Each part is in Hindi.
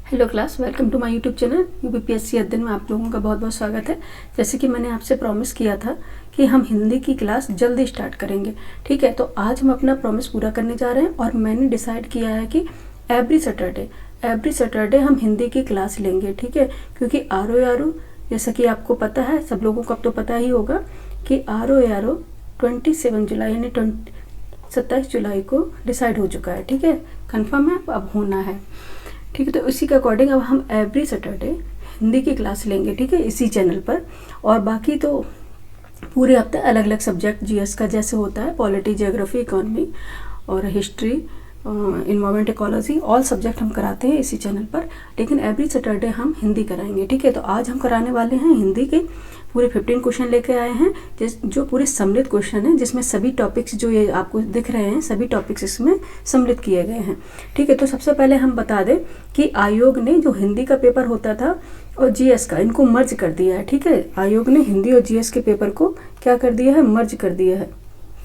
Hello class, welcome to my YouTube channel UPPSC अध्ययन में आप लोगों का बहुत बहुत स्वागत है। जैसे कि मैंने आपसे प्रॉमिस किया था कि हम हिंदी की क्लास जल्दी स्टार्ट करेंगे। ठीक है, तो आज हम अपना प्रॉमिस पूरा करने जा रहे हैं और मैंने डिसाइड किया है कि एवरी सैटरडे हम हिंदी की क्लास लेंगे। ठीक है, क्योंकि आर जैसा कि आपको पता है, सब लोगों को अब तो पता ही होगा कि आर 27 जुलाई यानी 27 जुलाई को डिसाइड हो चुका है। ठीक है, कन्फर्म है, अब होना है। ठीक है, तो इसी के अकॉर्डिंग अब हम एवरी सैटरडे हिंदी की क्लास लेंगे। ठीक है, इसी चैनल पर। और बाकी तो पूरे हफ्ते अलग अलग सब्जेक्ट जीएस का जैसे होता है, पॉलिटी, ज्योग्राफी, इकोनॉमी और history, environment, ecology, all subject हम कराते हैं इसी चैनल पर। लेकिन एवरी सैटरडे हम हिंदी कराएंगे। ठीक है, तो आज हम कराने वाले हैं हिंदी के पूरे 15 क्वेश्चन लेके आए हैं, जो पूरे सम्मिलित क्वेश्चन हैं, जिसमें सभी टॉपिक्स जो ये आपको दिख रहे हैं सभी टॉपिक्स इसमें सम्मिलित किए गए हैं। ठीक है, तो सबसे पहले हम बता दें कि आयोग ने जो हिंदी का पेपर होता था और जीएस का, इनको मर्ज कर दिया है। ठीक है, आयोग ने हिंदी और जीएस के पेपर को क्या कर दिया है, मर्ज कर दिया है।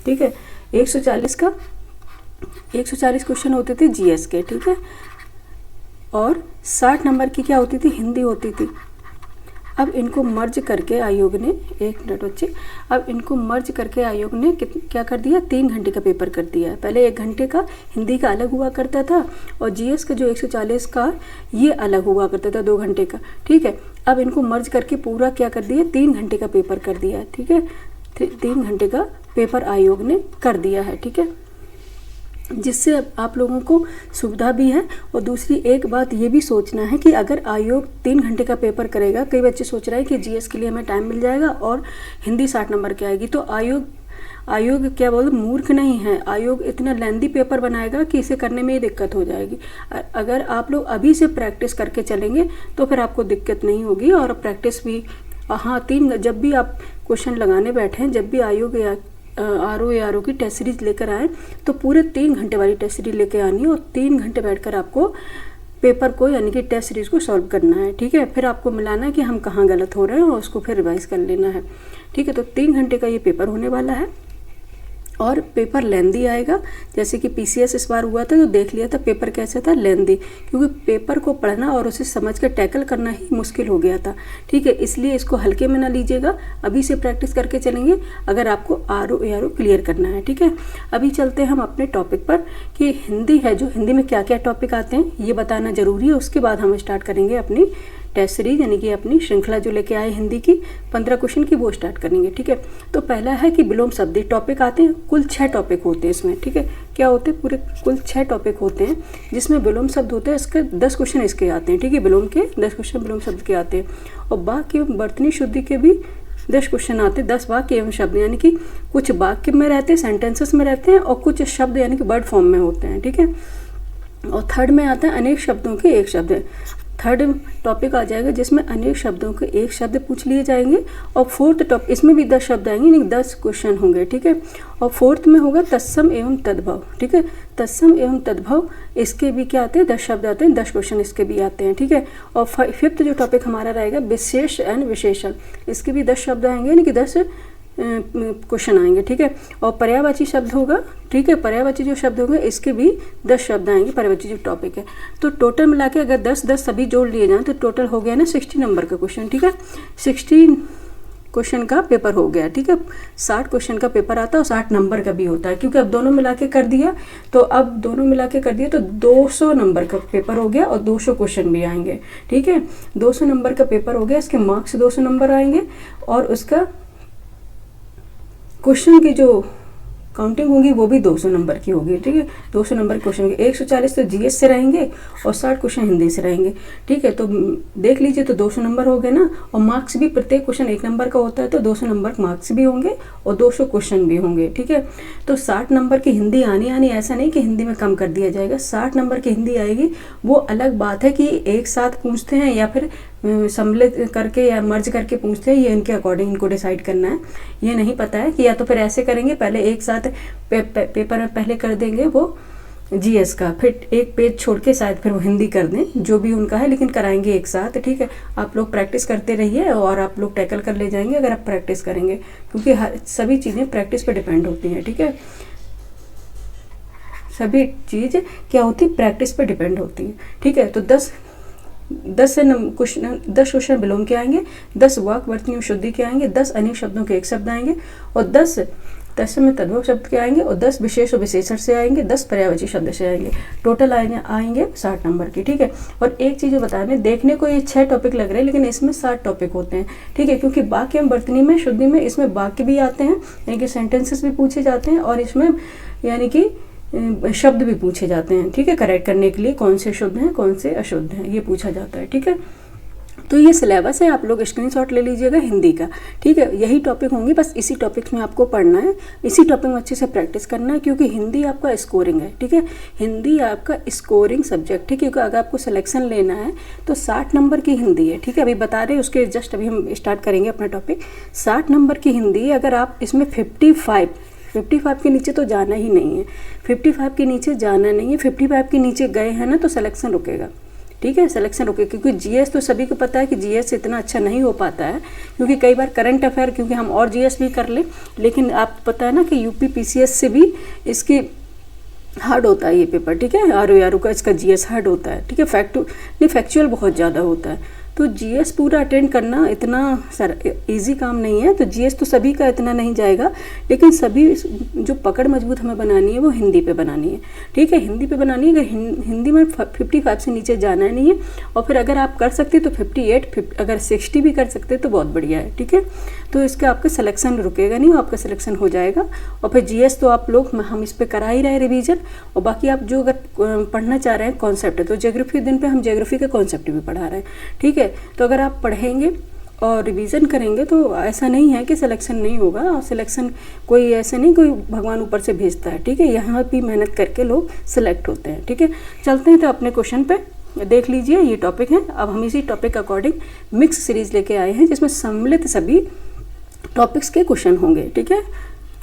ठीक है, 140 क्वेश्चन होते थे जीएस के। ठीक है, और 60 नंबर की क्या होती थी, हिंदी होती थी। अब इनको मर्ज करके आयोग ने, एक मिनट बच्चे, अब इनको मर्ज करके आयोग ने क्या कर दिया, 3 घंटे का पेपर कर दिया है। पहले 1 घंटे का हिंदी का अलग हुआ करता था और जीएस का जो 140 का ये अलग हुआ करता था 2 घंटे का। ठीक है, अब इनको मर्ज करके पूरा क्या कर दिया, 3 घंटे का पेपर कर दिया है। ठीक है, 3 घंटे का पेपर आयोग ने कर दिया है। ठीक है, जिससे आप लोगों को सुविधा भी है। और दूसरी एक बात ये भी सोचना है कि अगर आयोग 3 घंटे का पेपर करेगा, कई बच्चे सोच रहे हैं कि जीएस के लिए हमें टाइम मिल जाएगा और हिंदी 60 नंबर की आएगी, तो आयोग क्या बोलते, मूर्ख नहीं है। आयोग इतना लेंदी पेपर बनाएगा कि इसे करने में ही दिक्कत हो जाएगी। अगर आप लोग अभी से प्रैक्टिस करके चलेंगे तो फिर आपको दिक्कत नहीं होगी। और प्रैक्टिस भी, हाँ, जब भी आप क्वेश्चन लगाने बैठें, जब भी आयोग या आर की टेस्ट सीरीज लेकर आए तो पूरे 3 घंटे वाली टेस्ट सीरीज लेकर आनी है और 3 घंटे बैठकर आपको पेपर को यानी कि टेस्ट सीरीज को सॉल्व करना है। ठीक है, फिर आपको मिलाना है कि हम कहाँ गलत हो रहे हैं और उसको फिर रिवाइज कर लेना है। ठीक है, तो 3 घंटे का ये पेपर होने वाला है और पेपर लेंदी आएगा। जैसे कि पीसीएस इस बार हुआ था तो देख लिया था पेपर कैसे था, लेंदी, क्योंकि पेपर को पढ़ना और उसे समझ कर टैकल करना ही मुश्किल हो गया था। ठीक है, इसलिए इसको हल्के में ना लीजिएगा, अभी से प्रैक्टिस करके चलेंगे अगर आपको आर क्लियर करना है। ठीक है, अभी चलते हैं हम अपने टॉपिक पर कि हिंदी है, जो हिंदी में क्या क्या टॉपिक आते हैं ये बताना जरूरी है। उसके बाद हम स्टार्ट करेंगे अपनी टेस्ट सीरीज यानी कि अपनी श्रृंखला जो लेके आए हिंदी की 15 क्वेश्चन की, वो स्टार्ट करेंगे। ठीक है, तो पहला है कि विलोम शब्द टॉपिक आते हैं। कुल 6 टॉपिक होते हैं इसमें। ठीक है, क्या होते हैं, पूरे कुल 6 टॉपिक होते हैं जिसमें विलोम शब्द होते हैं। इसके 10 क्वेश्चन इसके आते हैं। ठीक है, विलोम के 10 क्वेश्चन विलोम शब्द के आते हैं। और वाक्य एवं बर्तनी शुद्धि के भी 10 क्वेश्चन आते हैं। 10 वाक्य एवं शब्द यानी कि कुछ वाक्य में रहते हैं, सेंटेंसेस में रहते हैं, और कुछ शब्द यानी कि वर्ड फॉर्म में होते हैं। ठीक है, और थर्ड में आता है अनेक शब्दों के एक शब्द है। थर्ड टॉपिक आ जाएगा जिसमें अनेक शब्दों के एक शब्द पूछ लिए जाएंगे। और फोर्थ टॉपिक, इसमें भी 10 शब्द आएंगे यानी 10 क्वेश्चन होंगे। ठीक है, और फोर्थ में होगा तत्सम एवं तद्भव। ठीक है, तत्सम एवं तद्भव, इसके भी क्या आते हैं, 10 शब्द आते हैं, 10 क्वेश्चन इसके भी आते हैं। ठीक है, और फिफ्थ जो टॉपिक हमारा रहेगा विशेष एंड विशेषण, इसके भी 10 शब्द आएंगे यानी कि 10 क्वेश्चन आएंगे। ठीक है, और पर्यायवाची शब्द होगा। ठीक है, पर्यायवाची जो शब्द होगा इसके भी 10 शब्द आएंगे, पर्यायवाची जो टॉपिक है। तो टोटल मिला के अगर 10-10 सभी जोड़ लिए जाएं तो टोटल हो गया ना 60 नंबर का क्वेश्चन। ठीक है, 60 क्वेश्चन का पेपर हो गया। ठीक है, 60 क्वेश्चन का पेपर आता है और 60 नंबर का भी होता है, क्योंकि अब दोनों मिला के कर दिया तो 200 नंबर का पेपर हो गया और 200 क्वेश्चन भी आएंगे। ठीक है, 200 नंबर का पेपर हो गया, इसके मार्क्स 200 नंबर आएंगे और उसका क्वेश्चन की जो काउंटिंग होगी वो भी 200 नंबर की होगी। ठीक है, 200 नंबर क्वेश्चन के 140 तो जीएस से रहेंगे और 60 क्वेश्चन हिंदी से रहेंगे। ठीक है, तो देख लीजिए, तो 200 नंबर हो गए ना। और मार्क्स भी प्रत्येक क्वेश्चन 1 नंबर का होता है, तो 200 नंबर मार्क्स भी होंगे और 200 क्वेश्चन भी होंगे। ठीक है, तो 60 नंबर की हिंदी आनी ऐसा नहीं कि हिंदी में कम कर दिया जाएगा। 60 नंबर की हिंदी आएगी, वो अलग बात है कि एक साथ पूछते हैं या फिर सम्मिलित करके या मर्ज करके पूछते हैं, ये इनके अकॉर्डिंग इनको डिसाइड करना है। ये नहीं पता है कि या तो फिर ऐसे करेंगे, पहले एक साथ पेपर में पहले कर देंगे वो जीएस का, फिर एक पेज छोड़ के शायद फिर वो हिंदी कर दें, जो भी उनका है, लेकिन कराएंगे एक साथ। ठीक है, आप लोग प्रैक्टिस करते रहिए और आप लोग टैकल कर ले जाएंगे अगर आप प्रैक्टिस करेंगे, क्योंकि सभी चीज़ें प्रैक्टिस पर डिपेंड होती हैं। ठीक है, सभी चीज़ क्या होती है, प्रैक्टिस पर डिपेंड होती है। ठीक है, तो 10 10 क्वेश्चन विलोम के आएंगे, 10 वाक वर्तनी शुद्धि के आएंगे, 10 अनेक शब्दों के एक शब्द आएंगे और 10 तत्सम में तद्भव शब्द के आएंगे और 10 विशेष और विशेषण से आएंगे, 10 पर्यायवाची शब्द से आएंगे। टोटल आएंगे 60 नंबर की, ठीक है। और एक चीज़ बता दें, देखने को ये 6 टॉपिक लग रहे हैं लेकिन इसमें 7 टॉपिक होते हैं, ठीक है, क्योंकि वाक्य एवं वर्तनी में शुद्धि में इसमें वाक्य भी आते हैं, यानी कि सेंटेंसेस भी पूछे जाते हैं और इसमें यानी कि शब्द भी पूछे जाते हैं, ठीक है, करेक्ट करने के लिए कौन से शुद्ध हैं कौन से अशुद्ध हैं ये पूछा जाता है, ठीक है। तो ये सिलेबस है, आप लोग स्क्रीनशॉट ले लीजिएगा हिंदी का, ठीक है। यही टॉपिक होंगे, बस इसी टॉपिक्स में आपको पढ़ना है, इसी टॉपिक में अच्छे से प्रैक्टिस करना है, क्योंकि हिंदी आपका स्कोरिंग है, ठीक है। हिंदी आपका स्कोरिंग सब्जेक्ट है, क्योंकि अगर आपको सिलेक्शन लेना है तो 60 नंबर की हिंदी है, ठीक है। अभी बता रहे हैं उसके जस्ट अभी हम स्टार्ट करेंगे अपना टॉपिक। 60 नंबर की हिंदी, अगर आप इसमें 55 के नीचे तो जाना ही नहीं है, 55 के नीचे जाना नहीं है, 55 के नीचे गए हैं ना तो सिलेक्शन रुकेगा, ठीक है, सिलेक्शन रुके। क्योंकि जीएस तो सभी को पता है कि जीएस इतना अच्छा नहीं हो पाता है, क्योंकि कई बार करंट अफेयर, क्योंकि हम और जीएस भी कर लें, लेकिन आप पता है ना कि यूपी पीसीएस से भी इसकी हार्ड होता है ये पेपर, ठीक है। आरओ का इसका जीएस हार्ड होता है, ठीक है। फैक्चुअल बहुत ज़्यादा होता है, तो जीएस पूरा अटेंड करना इतना इजी काम नहीं है। तो जीएस तो सभी का इतना नहीं जाएगा, लेकिन सभी जो पकड़ मजबूत हमें बनानी है वो हिंदी पे बनानी है, ठीक है, हिंदी पे बनानी है। अगर हिंदी में 55 से नीचे जाना नहीं है, और फिर अगर आप कर सकते तो 58, अगर 60 भी कर सकते तो बहुत बढ़िया है, ठीक है। तो इसका आपका सिलेक्शन रुकेगा नहीं, आपका सिलेक्शन हो जाएगा। और फिर जीएस तो आप लोग, हम इस पर करा ही रहे रिवीजन, और बाकी आप जो अगर पढ़ना चाह रहे हैं कॉन्सेप्ट है, तो ज्योग्राफी के दिन पे हम ज्योग्राफी का कॉन्सेप्ट भी पढ़ा रहे हैं, ठीक है। तो अगर आप पढ़ेंगे और रिवीजन करेंगे तो ऐसा नहीं है कि सिलेक्शन नहीं होगा, और सिलेक्शन कोई ऐसे नहीं कोई भगवान ऊपर से भेजता है, ठीक है। यहाँ भी मेहनत करके लोग सिलेक्ट होते हैं, ठीक है। चलते हैं तो अपने क्वेश्चन पे, देख लीजिए ये टॉपिक है। अब हम इसी टॉपिक के अकॉर्डिंग मिक्स सीरीज लेके आए हैं, जिसमें सम्मिलित सभी टॉपिक्स के क्वेश्चन होंगे, ठीक है।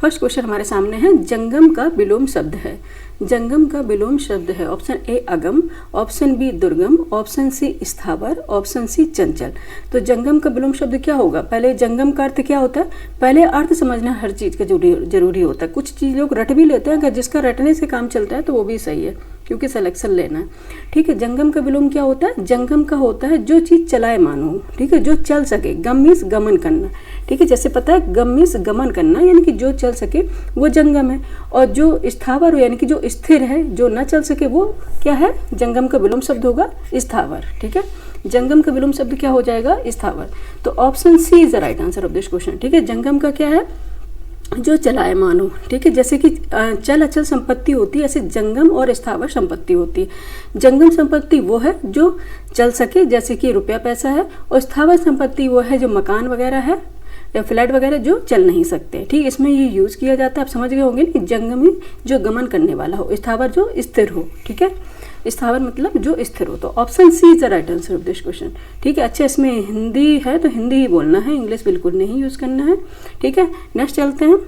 फर्स्ट क्वेश्चन हमारे सामने है, जंगम का विलोम शब्द है। जंगम का विलोम शब्द है, ऑप्शन ए अगम, ऑप्शन बी दुर्गम, ऑप्शन सी स्थावर, ऑप्शन सी चंचल। तो जंगम का विलोम शब्द क्या होगा? पहले जंगम का अर्थ क्या होता है, पहले अर्थ समझना हर चीज़ का जरूरी होता है। कुछ चीज़ लोग रट भी लेते हैं, अगर जिसका रटने से काम चलता है तो वो भी सही है, क्योंकि सिलेक्शन लेना है, ठीक है। जंगम का विलोम क्या होता है? जंगम का होता है जो चीज़ चलायमान हो, ठीक है, जो चल सके। गम मीन्स गमन करना, ठीक है, जैसे पता है गम मीन्स गमन करना, यानी कि जो चल सके वो जंगम है। और जो स्थावर हो यानी कि जो स्थिर है, जो न चल सके, वो क्या है? जंगम का विलोम शब्द होगा स्थावर, ठीक है। जंगम का विलोम शब्द क्या हो जाएगा? स्थावर। तो option C is the right answer of this question, ठीक है। जंगम का क्या है? जो चलायमान हो, ठीक है। जैसे कि चल अचल संपत्ति होती है, ऐसे जंगम और स्थावर संपत्ति होती है। जंगम संपत्ति वो है जो चल सके, जैसे कि रुपया पैसा है, और स्थावर संपत्ति वो है जो मकान वगैरह है या फ्लैट वगैरह जो चल नहीं सकते, ठीक। इसमें ये यूज़ किया जाता है, आप समझ गए होंगे कि जंगमी जो गमन करने वाला हो, स्थावर जो स्थिर हो, ठीक है। स्थावर मतलब जो स्थिर हो। तो option C is the right answer of this question, ठीक है। अच्छा, इसमें हिंदी है तो हिंदी ही बोलना है, इंग्लिश बिल्कुल नहीं यूज़ करना है, ठीक है। नेक्स्ट चलते हैं।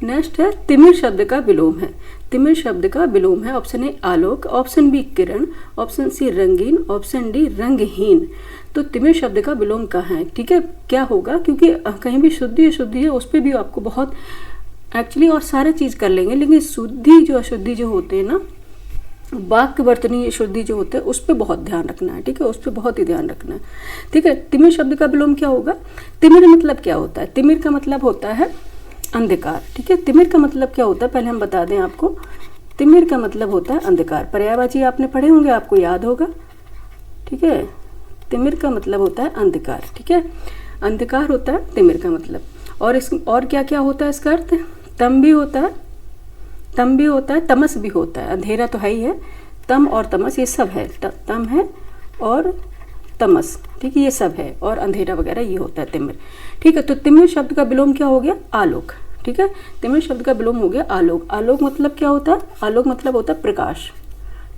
नेक्स्ट है तिमिर शब्द का विलोम है। तिमिर शब्द का विलोम है, ऑप्शन ए आलोक, ऑप्शन बी किरण, ऑप्शन सी रंगीन, ऑप्शन डी रंगहीन। तो तिमिर शब्द का विलोम कहाँ है, ठीक है, क्या होगा? क्योंकि कहीं भी शुद्धि अशुद्धि है, उस पर भी आपको बहुत एक्चुअली और सारा चीज़ कर लेंगे, लेकिन शुद्धि जो अशुद्धि जो होते हैं ना, वाक्य वर्तनी शुद्धि जो होते हैं, उस पर बहुत ध्यान रखना है, ठीक है, उस पर बहुत ही ध्यान रखना है, ठीक है। तिमिर शब्द का विलोम क्या होगा? तिमिर मतलब क्या होता है? तिमिर का मतलब होता है अंधकार, ठीक है। तिमिर का मतलब क्या होता है पहले हम बता दें आपको। तिमिर का मतलब होता है अंधकार। पर्यायवाची आपने पढ़े होंगे, आपको याद होगा, ठीक है। तिमिर का मतलब होता है अंधकार, ठीक है, अंधकार होता है तिमिर का मतलब। और क्या क्या होता है इसका अर्थ? तम भी होता है, तम भी होता है, तमस भी होता है। अंधेरा तो है ही है, तम और तमस ये सब है, तम है और तमस, ठीक है, ये सब है, और अंधेरा वगैरह ये होता है तिमिर, ठीक है। तो तिमिर शब्द का विलोम क्या हो गया? आलोक, ठीक है। तिमिर शब्द का विलोम हो गया आलोक। आलोक मतलब क्या होता है? आलोक मतलब होता है प्रकाश,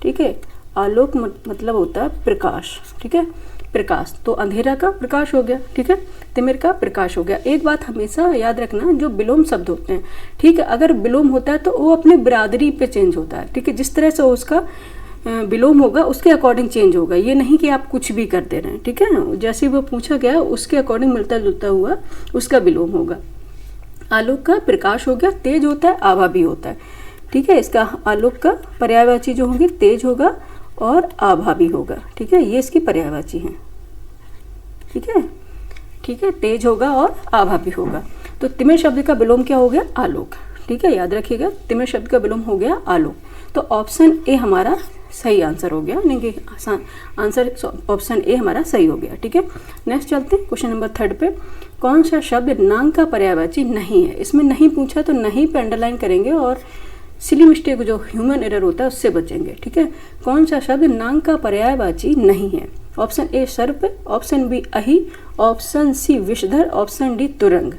ठीक है। आलोक मतलब होता है प्रकाश, ठीक है, प्रकाश। तो अंधेरा का प्रकाश हो गया, ठीक है, तिमिर का प्रकाश हो गया। एक बात हमेशा याद रखना, जो विलोम शब्द होते हैं, ठीक है, अगर विलोम होता है तो वो अपने बिरादरी पे चेंज होता है, ठीक है। जिस तरह से उसका विलोम होगा उसके अकॉर्डिंग चेंज होगा, ये नहीं कि आप कुछ भी कर दे रहे हैं, ठीक है। जैसे वो पूछा गया उसके अकॉर्डिंग मिलता जुलता हुआ उसका विलोम होगा। आलोक का प्रकाश हो गया, तेज होता है, आभा भी होता है, ठीक है। इसका आलोक का पर्यायवाची जो होंगे तेज होगा, और अभावी होगा। ठीक है, ये इसकी पर्यायवाची हैं। ठीक है, ठीक है, तेज होगा और अभावी होगा। तो तिमिर शब्द का विलोम क्या हो गया? आलोक। ठीक है, याद रखिएगा, तिमिर शब्द का विलोम हो गया आलोक। तो ऑप्शन ए हमारा सही आंसर हो गया, यानी कि आंसर ऑप्शन ए हमारा सही हो गया। ठीक है, नेक्स्ट चलते हैं क्वेश्चन नंबर 3 पे। कौन सा शब्द नांग का पर्यायवाची नहीं है? इसमें नहीं पूछा तो नहीं पे अंडरलाइन करेंगे और सिली मिस्टेक जो ह्यूमन एरर होता है उससे बचेंगे। ठीक है, कौन सा शब्द नांग का पर्यायवाची नहीं है? ऑप्शन ए सर्प, ऑप्शन बी अहि, ऑप्शन सी विषधर, ऑप्शन डी तुरंग।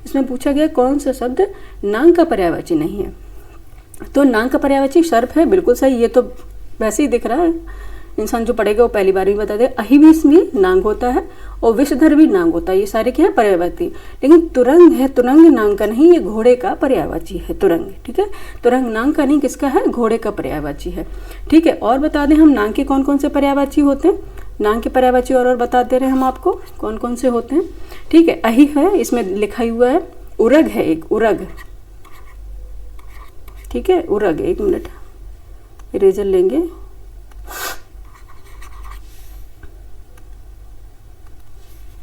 इसमें पूछा गया कौन सा शब्द नांग का पर्यायवाची नहीं है। तो नांग का पर्यायवाची सर्प है, बिल्कुल सही। ये तो वैसे ही दिख रहा है, इंसान जो पढ़ेगा वो पहली बार भी बता दे। अहि भी नांग होता है और विषधर भी नांग होता है, ये सारे क्या है? पर्यायवाची। लेकिन तुरंग है, तुरंग नांग का नहीं, ये घोड़े का पर्यायवाची है तुरंग। ठीक है, तुरंग नांग का नहीं, किसका है? घोड़े का पर्यायवाची है। ठीक है, और बता दें हम नांग के कौन कौन से पर्यायवाची होते हैं। नांग के पर्यायवाची और बता दे रहे हैं हम आपको कौन कौन से होते हैं। ठीक है, अहि है, इसमें लिखा ही हुआ है। उरग है एक, उरग। ठीक है, उरग, एक मिनट इरेजर लेंगे।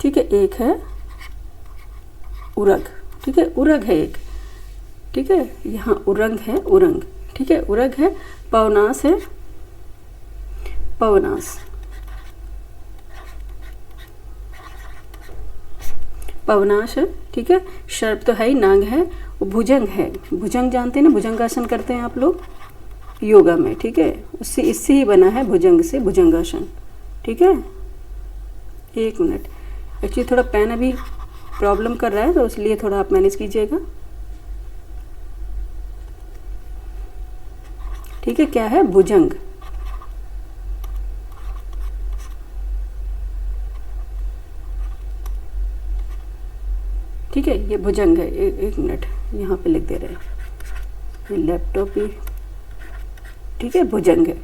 ठीक है, एक है उरग। ठीक है, उरग है एक। ठीक है, यहाँ उरंग है, उरंग। ठीक है, उरग है। पवनाश है, पवनाश, पवनाश है। ठीक है, सर्प तो है ही, नांग है, भुजंग है। भुजंग जानते हैं ना, भुजंगासन करते हैं आप लोग योगा में। ठीक है, उससे इससे ही बना है, भुजंग से, भुजंगासन। ठीक है, एक मिनट, एक्चुअली थोड़ा पेन अभी प्रॉब्लम कर रहा है तो इसलिए थोड़ा आप मैनेज कीजिएगा। ठीक है, क्या है? भुजंग। ठीक है, ये भुजंग है। एक मिनट यहाँ पे लिख दे रहे हैं, ये लैपटॉप ही। ठीक है, भुजंग है।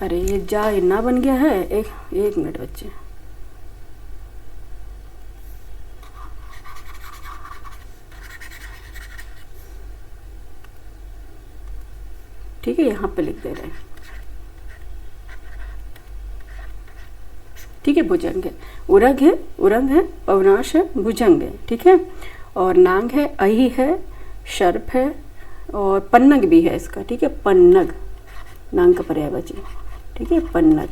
अरे ये जा ना बन गया है, एक मिनट बच्चे। ठीक है, यहाँ पे लिख दे रहे हैं। ठीक है, भुजंग है। उरग है, उरंग है, पवनाश है, भुजंग है। ठीक है, और नांग है, अहि है, सर्प है और पन्नग भी है इसका। ठीक है, पन्नग नांग का पर्यायवाची। ठीक है, पन्नग।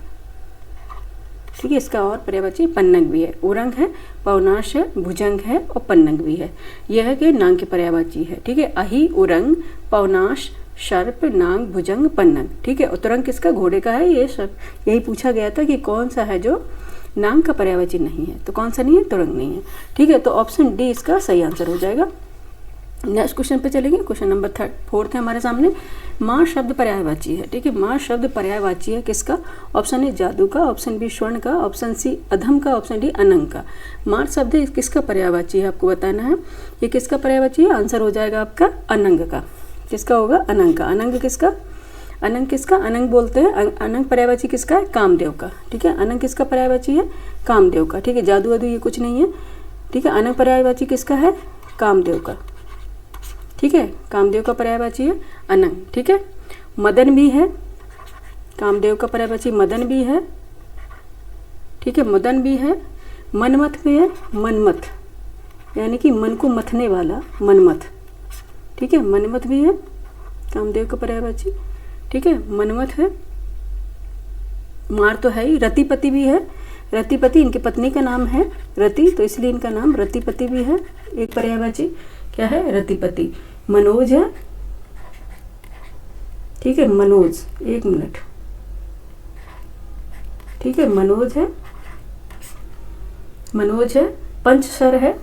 ठीक है, इसका और पर्यायवाची पन्नग भी है। उरंग है, पवनाश है, भुजंग है और पन्नग भी है। यह है कि नांग के पर्यायवाची है। ठीक है, अहि, उरंग, पवनाश, सर्प, नांग, भुजंग, पन्नग। ठीक है, और तुरंग किसका? घोड़े का है। ये सब यही पूछा गया था कि कौन सा है जो नांग का पर्यायवाची नहीं है। तो कौन सा नहीं है? तुरंग नहीं है। ठीक है, तो ऑप्शन डी इसका सही आंसर हो जाएगा। नेक्स्ट क्वेश्चन पे चलेंगे। क्वेश्चन नंबर 4 है हमारे सामने। माँ शब्द पर्यायवाची है। ठीक है, माँ शब्द पर्यायवाची है किसका? ऑप्शन ए जादू का, ऑप्शन बी स्वर्ण का, ऑप्शन सी अधम का, ऑप्शन डी अनंग का। माँ शब्द किसका पर्यायवाची है आपको बताना है। ये किसका पर्यायवाची है? आंसर हो जाएगा आपका अनंग का। किसका होगा? अनंग का। अनंग किसका? अनंग किसका? अनंग बोलते हैं। अनंग पर्यायवाची किसका है? कामदेव का। ठीक है, अनंग किसका पर्यायवाची है? कामदेव का। ठीक है, जादू वादू ये कुछ नहीं है। ठीक है, अनंग पर्यायवाची किसका है? कामदेव का। ठीक है, कामदेव का पर्यायवाची है अनंग। ठीक है, मदन भी है, कामदेव का पर्यायवाची मदन भी है। ठीक है, मदन भी है। मनमथ भी है, मनमथ यानी कि मन को मथने वाला, मनमथ। ठीक है, मनमथ भी है कामदेव का पर्यायवाची। ठीक है, मनमथ है। मार तो है ही। रतिपति भी है। रतिपति इनकी पत्नी का नाम है रति, तो इसलिए इनका नाम रतिपति भी है। एक पर्यायवाची क्या है? रतिपति। मनोज है। ठीक है, मनोज, एक मिनट। ठीक है, मनोज है, मनोज है। पंचशर है।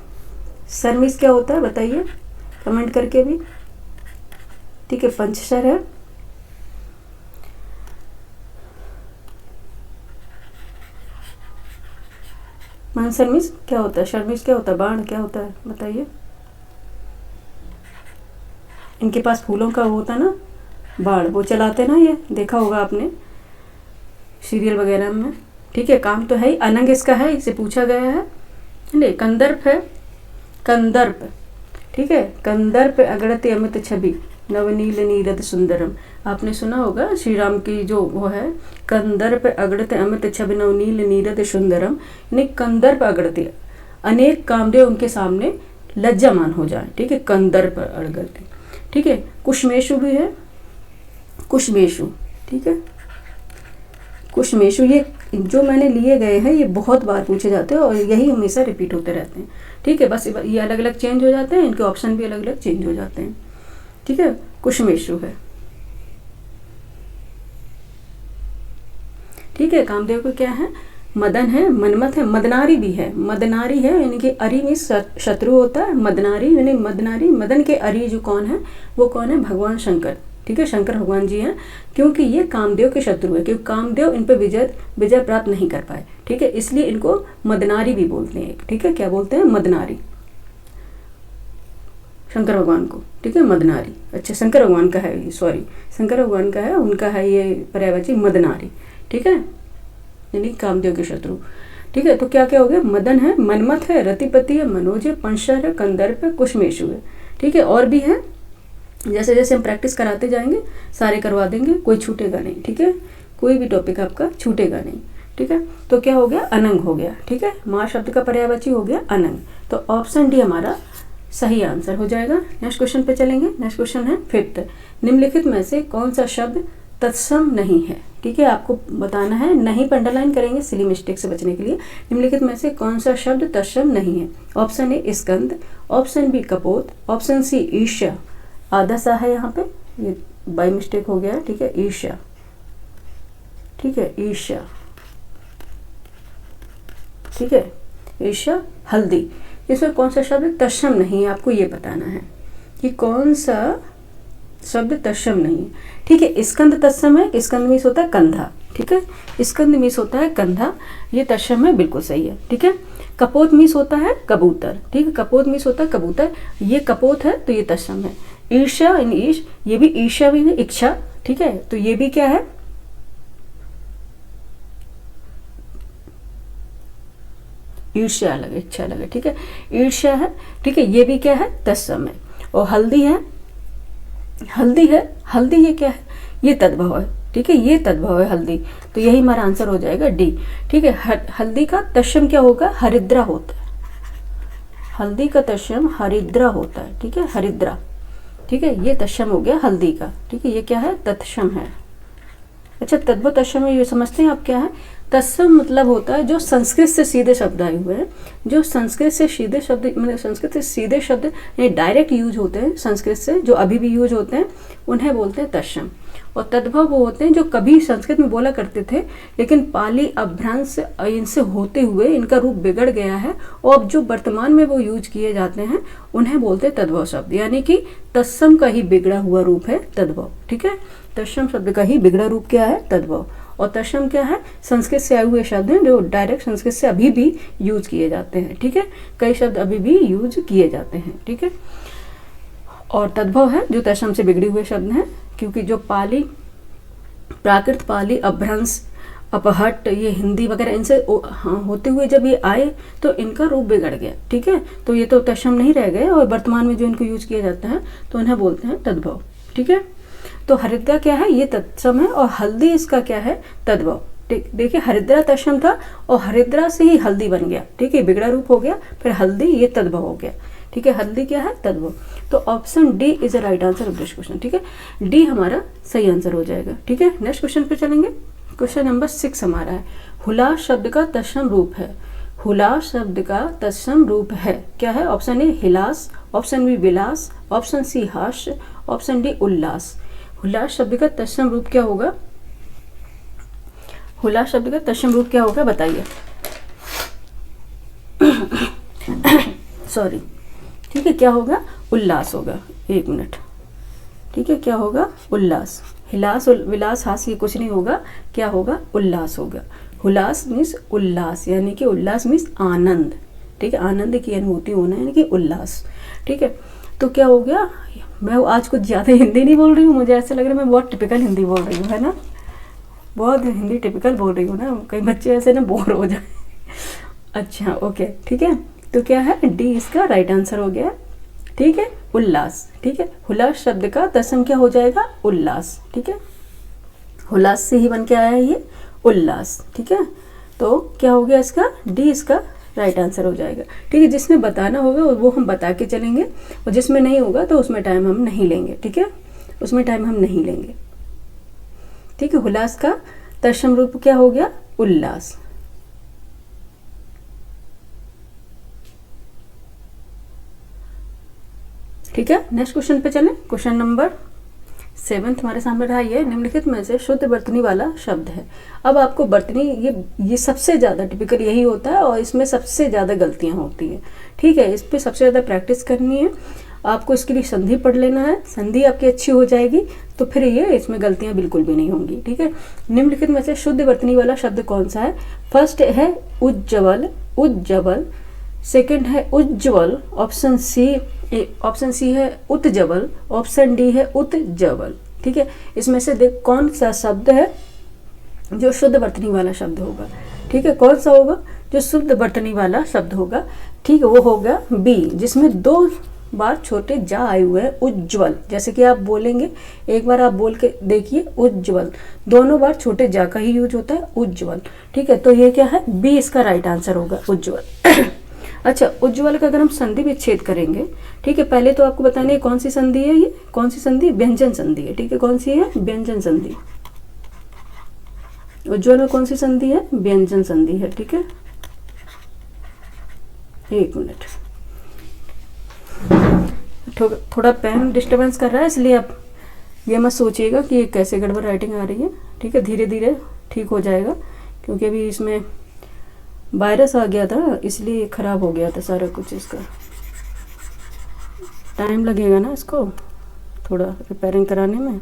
सर में क्या होता है बताइए कमेंट करके भी। ठीक है, पंचशर है। मान शर्मिस क्या होता है? शर्मिस क्या होता है? बाण क्या होता है बताइए। इनके पास फूलों का होता है ना, बाण, वो चलाते ना, ये देखा होगा आपने सीरियल वगैरह में। ठीक है, काम तो है ही। अनंग इसका है, इसे पूछा गया है। नहीं, कंदर्प है, कंदर्प। ठीक है, कंदर्प अगणित अमित छवि, नवनील नीरद सुंदरम। आपने सुना होगा श्री राम की जो वो है, कंदर्प अगड़ते अमित छवि नवनील नीरद सुंदरम, यानी कंदर्प अगड़ते, अनेक कामदेव उनके सामने लज्जामान हो जाए, ठीक है, कंदर्प अगड़ते, ठीक है। कुशमेशु भी है, कुशमेशु, ठीक है, कुशमेशु, ये जो मैंने लिए गए हैं ये बहुत बार पूछे जाते हैं और यही हमेशा रिपीट होते रहते हैं, ठीक है। बस ये अलग अलग चेंज हो जाते हैं, इनके ऑप्शन भी अलग अलग चेंज हो जाते हैं, ठीक है। कुशमेशु है, ठीक है। कामदेव को क्या है, मदन है, मनमथ है, मदनारी भी है, मदनारी है, यानी कि अरि में शत्रु होता है, मदनारी यानी मदनारी, मदन के अरि जो कौन है, वो कौन है, भगवान शंकर, ठीक है, शंकर भगवान जी हैं, क्योंकि ये कामदेव के शत्रु है, क्योंकि कामदेव इन पर विजय प्राप्त नहीं कर पाए, ठीक है, इसलिए इनको मदनारी भी बोलते हैं, ठीक है। क्या बोलते हैं, मदनारी, शंकर भगवान को, ठीक है, मदनारी। अच्छा, शंकर भगवान का है, सॉरी, शंकर भगवान का है, उनका है ये पर्यायवाची मदनारी, ठीक है, यानी कामदेव के शत्रु, ठीक है। तो क्या क्या हो गया, मदन है, मनमथ है, रतिपति है, मनोज है, पंशर है, कंदर्प है, कुशमेशु है, ठीक है। और भी है, जैसे जैसे हम प्रैक्टिस कराते जाएंगे सारे करवा देंगे, कोई छूटेगा नहीं, ठीक है, कोई भी टॉपिक आपका छूटेगा नहीं, ठीक है। तो क्या हो गया, अनंग हो गया, ठीक है, माँ शब्द का पर्यायवाची हो गया अनंग। तो ऑप्शन डी हमारा सही आंसर हो जाएगा। नेक्स्ट क्वेश्चन पे चलेंगे। नेक्स्ट क्वेश्चन है 5th, निम्नलिखित में से कौन सा शब्द तत्सम नहीं है, ठीक है, आपको बताना है, नहीं पर अंडरलाइन करेंगे सिली मिस्टेक से बचने के लिए। निम्नलिखित में से कौन सा शब्द तत्सम नहीं है। ऑप्शन ए स्कंद, ऑप्शन बी कपोत, ऑप्शन सी ईर्ष्या, आधा सा है यहाँ पे, ये बाय मिस्टेक हो गया है, ठीक है, ईर्ष्या, ठीक है, ईर्ष्या, ठीक है, ईर्ष्या, हल्दी। इसमें कौन सा शब्द तत्सम नहीं है, आपको ये बताना है कि कौन सा शब्द तत्सम नहीं है, ठीक है। स्कंद तत्सम है, स्कंद मीन्स होता है कंधा, ठीक है, स्कंद मीन्स होता है कंधा, ये तत्सम है, बिल्कुल सही है, ठीक है। कपोत मीन्स होता है कबूतर, ठीक है, कपोत मीन्स होता है कबूतर, ये कपोत है तो ये तत्सम है। ईर्ष्या इन ईश, ये भी ईर्ष्या भी है, इच्छा, ठीक है, तो ये भी क्या है, ईर्ष्या अलग, इच्छा अलग है, ठीक है, ईर्ष्या है, ठीक है, ये भी क्या है, तत्सम है। और हल्दी है, हल्दी है, हल्दी ये क्या है, ये तद्भव है, ठीक है, ये तद्भव है हल्दी, तो यही हमारा आंसर हो जाएगा डी, ठीक है। हल्दी का तत्सम क्या होगा, हरिद्रा होता है, हल्दी का तत्सम हरिद्रा होता है, ठीक है, हरिद्रा, ठीक है, ये तत्सम हो गया हल्दी का, ठीक है, ये क्या है, तत्सम है। अच्छा, तद्भव तत्सम ये समझते हैं आप क्या है, तत्सम मतलब होता है जो संस्कृत से सीधे शब्द आए हुए हैं, जो संस्कृत से सीधे शब्द, मतलब संस्कृत से सीधे शब्द ये डायरेक्ट यूज होते हैं संस्कृत से, जो अभी भी यूज होते हैं उन्हें बोलते हैं तत्सम। और तद्भव वो होते हैं जो कभी संस्कृत में बोला करते थे लेकिन पाली अपभ्रंश इनसे होते हुए इनका रूप बिगड़ गया है और अब जो वर्तमान में वो यूज किए जाते हैं उन्हें बोलते हैं तद्भव शब्द, यानी कि तत्सम का ही बिगड़ा हुआ रूप है तद्भव, ठीक है। तत्सम शब्द का ही बिगड़ा रूप क्या है, तद्भव। और तत्सम क्या है, संस्कृत से आए हुए शब्द हैं जो डायरेक्ट संस्कृत से अभी भी यूज किए जाते हैं, ठीक है, कई शब्द अभी भी यूज किए जाते हैं, ठीक है। और तद्भव है जो तत्सम से बिगड़े हुए शब्द हैं, क्योंकि जो पाली प्राकृत पाली अपभ्रंश अपहट ये हिंदी वगैरह इनसे होते हुए जब ये आए तो इनका रूप बिगड़ गया, ठीक है, तो ये तो तत्सम नहीं रह गए और वर्तमान में जो इनको यूज किया जाता है तो उन्हें बोलते हैं तद्भव, ठीक है। तो हरिद्रा क्या है, ये तत्सम है और हल्दी इसका क्या है, तद्भव। देखिए हरिद्रा तत्सम था और हरिद्रा से ही हल्दी बन गया, ठीक है, बिगड़ा रूप हो गया, फिर हल्दी ये तद्भव हो गया, ठीक है, हल्दी क्या है, तद्भव। तो option D is the right answer of this question, ठीक है, डी हमारा सही आंसर हो जाएगा, ठीक है। नेक्स्ट क्वेश्चन पे चलेंगे। क्वेश्चन नंबर 6 हमारा है, हुलास शब्द का तत्सम रूप है, हुलास शब्द का तत्सम रूप है, क्या है, ऑप्शन ए हिलास, ऑप्शन बी विलास, ऑप्शन सी हास्य, ऑप्शन डी उल्लास। हुलास शब्द का तत्सम रूप क्या होगा, हुलास शब्द का तत्सम रूप क्या होगा बताइए। सॉरी, ठीक है, क्या होगा, उल्लास होगा, 1 मिनट, ठीक है, क्या होगा, उल्लास। हिलास विलास हास्य कुछ नहीं होगा, क्या होगा, उल्लास होगा। हुलास मीन्स उल्लास, यानी कि उल्लास मीन्स आनंद, ठीक है, आनंद की अनुभूति होना यानी कि उल्लास, ठीक है। तो क्या हो गया, मैं आज कुछ ज़्यादा हिंदी नहीं बोल रही हूँ, मुझे ऐसा लग रहा है मैं बहुत टिपिकल हिंदी बोल रही हूँ, है ना, बहुत हिंदी टिपिकल बोल रही हूँ ना, कई बच्चे ऐसे ना बोर हो जाए। अच्छा ओके, ठीक है, तो क्या है, डी इसका राइट आंसर हो गया, ठीक है, उल्लास। ठीक है, हुलास शब्द का दशम क्या हो जाएगा, उल्लास। ठीक है, हुलास से ही बन के आया है ये उल्लास। ठीक है, तो क्या हो गया इसका, डी इसका राइट आंसर हो जाएगा। ठीक है, जिसमें बताना होगा वो हम बता के चलेंगे, और जिसमें नहीं होगा तो उसमें टाइम हम नहीं लेंगे। ठीक है, उसमें टाइम हम नहीं लेंगे। ठीक है, हुलास का तत्सम रूप क्या हो गया, उल्लास। ठीक है, नेक्स्ट क्वेश्चन पे चलें। क्वेश्चन नंबर 7 हमारे सामने रहा, ये निम्नलिखित में से शुद्ध वर्तनी वाला शब्द है। अब आपको वर्तनी ये सबसे ज़्यादा टिपिकल यही होता है और इसमें सबसे ज़्यादा गलतियां होती हैं। ठीक है, इस पे सबसे ज़्यादा प्रैक्टिस करनी है आपको। इसके लिए संधि पढ़ लेना है, संधि आपकी अच्छी हो जाएगी तो फिर ये इसमें गलतियां बिल्कुल भी नहीं होंगी। ठीक है, निम्नलिखित में से शुद्ध वर्तनी वाला शब्द कौन सा है। फर्स्ट है उज्ज्वल, उज्ज्वल। सेकंड है उज्ज्वल, ऑप्शन सी है उत्जवल, ऑप्शन डी है उत्जवल। ठीक है, इसमें से देख कौन सा शब्द है जो शुद्ध वर्तनी वाला शब्द होगा। ठीक है, कौन सा होगा जो शुद्ध वर्तनी वाला शब्द होगा। ठीक है, वो होगा बी, जिसमें 2 बार छोटे जा आए हुए हैं, उज्ज्वल। जैसे कि आप बोलेंगे, एक बार आप बोल के देखिए उज्ज्वल, दोनों बार छोटे जा का ही यूज होता है, उज्ज्वल। ठीक है, तो ये क्या है, बी इसका राइट आंसर होगा, उज्ज्वल। अच्छा, उज्ज्वल का अगर हम संधि विच्छेद करेंगे, ठीक है, पहले तो आपको बताना है कौन सी संधि है, ये कौन सी संधि, व्यंजन संधि है। ठीक है, कौन सी है, व्यंजन संधि। उज्ज्वल में कौन सी संधि है, व्यंजन संधि है। ठीक है, एक मिनट, थोड़ा पेन डिस्टर्बेंस कर रहा है, इसलिए आप ये मत सोचिएगा कि ये कैसे गड़बड़ राइटिंग आ रही है। ठीक है, धीरे धीरे ठीक हो जाएगा, क्योंकि अभी इसमें वायरस आ गया था, इसलिए ख़राब हो गया था सारा कुछ। इसका टाइम लगेगा ना इसको थोड़ा रिपेयरिंग कराने में।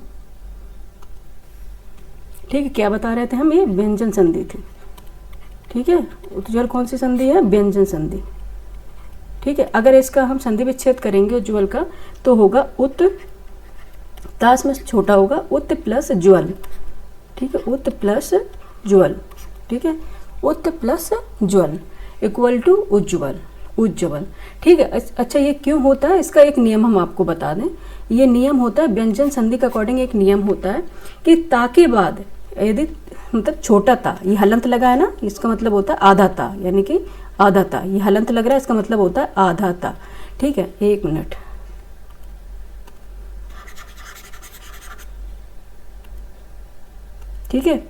ठीक है, क्या बता रहे थे हम, ये व्यंजन संधि थी। ठीक है, उज्ज्वल कौन सी संधि है, व्यंजन संधि। ठीक है, अगर इसका हम संधि विच्छेद करेंगे उज्ज्वल का तो होगा उत, ताश में छोटा होगा, उत प्लस ज्वल। ठीक है, उत प्लस ज्वल। ठीक है, उत प्लस ज्वल इक्वल टू उज्ज्वल, उज्ज्वल। ठीक है, अच्छा ये क्यों होता है, इसका एक नियम हम आपको बता दें। ये नियम होता है व्यंजन संधि के अकॉर्डिंग, एक नियम होता है कि ता के बाद यदि मतलब छोटा ता, ये हलंत लगा है ना, इसका मतलब होता है आधा ता, यानी कि आधा ता, ये हलंत लग रहा है, इसका मतलब होता है आधा ता। ठीक है, एक मिनट, ठीक है,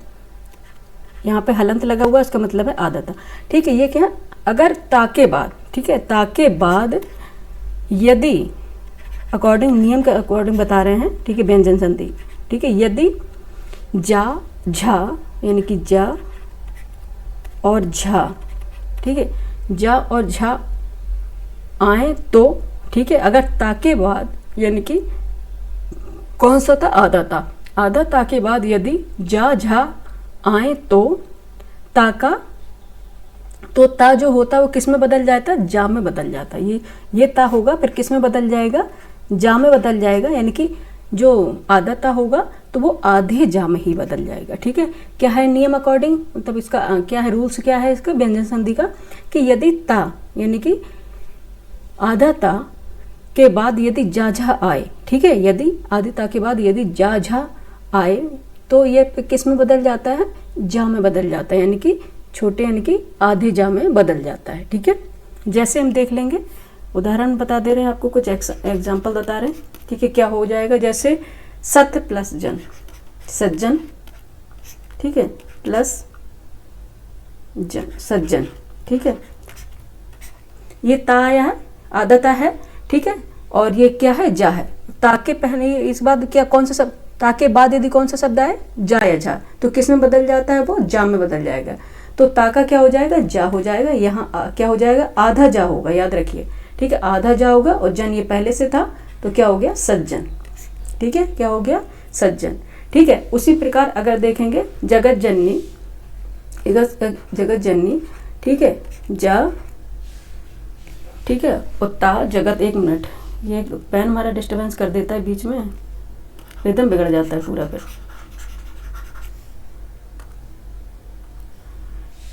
यहाँ पे हलंत लगा हुआ, इसका मतलब है आधा ता। ठीक है, ये क्या, अगर ता के बाद, ठीक है, ता के बाद यदि अकॉर्डिंग नियम के अकॉर्डिंग बता रहे हैं, ठीक है, व्यंजन संधि। ठीक है, यदि जा झा, यानी कि जा और झा, ठीक है, जा और झा आए तो, ठीक है, अगर ता के बाद यानी कि कौन सा था, आधा ता, आधा ता के बाद यदि जा झा आए तो ता का, तो ता जो होता है वो किस में बदल जाता है, जा में बदल जाता है। ये ता होगा, फिर किस में बदल जाएगा, जा में बदल जाएगा, यानी कि जो आधा ता होगा तो वो आधे जा में ही बदल जाएगा। ठीक है, क्या है नियम अकॉर्डिंग, मतलब इसका क्या है, रूल्स क्या है इसका व्यंजन संधि का, कि यदि ता यानी कि आधा ता के बाद यदि जा झा आए, ठीक है, यदि आधे ता के बाद यदि जा झा आए तो ये किस में बदल जाता है, जा में बदल जाता है, यानी कि छोटे यानी कि आधे जा में बदल जाता है। ठीक है, जैसे हम देख लेंगे, उदाहरण बता दे रहे हैं आपको, कुछ एग्जाम्पल बता रहे हैं। ठीक है, क्या हो जाएगा, जैसे सत्य प्लस जन, सज्जन। ठीक है, प्लस जन, सज्जन। ठीक है, ये ता आया है, आधा ता है। ठीक है, और ये क्या है, जा है। ता के पहले इस बात क्या, कौन सा शब्द, ता के बाद यदि कौन सा शब्द आए, जा या झा, तो किस में बदल जाता है, वो जा में बदल जाएगा। तो ता का क्या हो जाएगा, जा हो जाएगा, यहाँ क्या हो जाएगा, आधा जा होगा, याद रखिए। ठीक है, आधा जा होगा, और जन ये पहले से था तो क्या हो गया, सज्जन। ठीक है, क्या हो गया, सज्जन। ठीक है, उसी प्रकार अगर देखेंगे जगत जननी, जगत जननी, ठीक है, जा, ठीक है, उत्ता जगत। एक मिनट, ये पेन हमारा डिस्टर्बेंस कर देता है बीच में, रिदम बिगड़ जाता है पूरा फिर।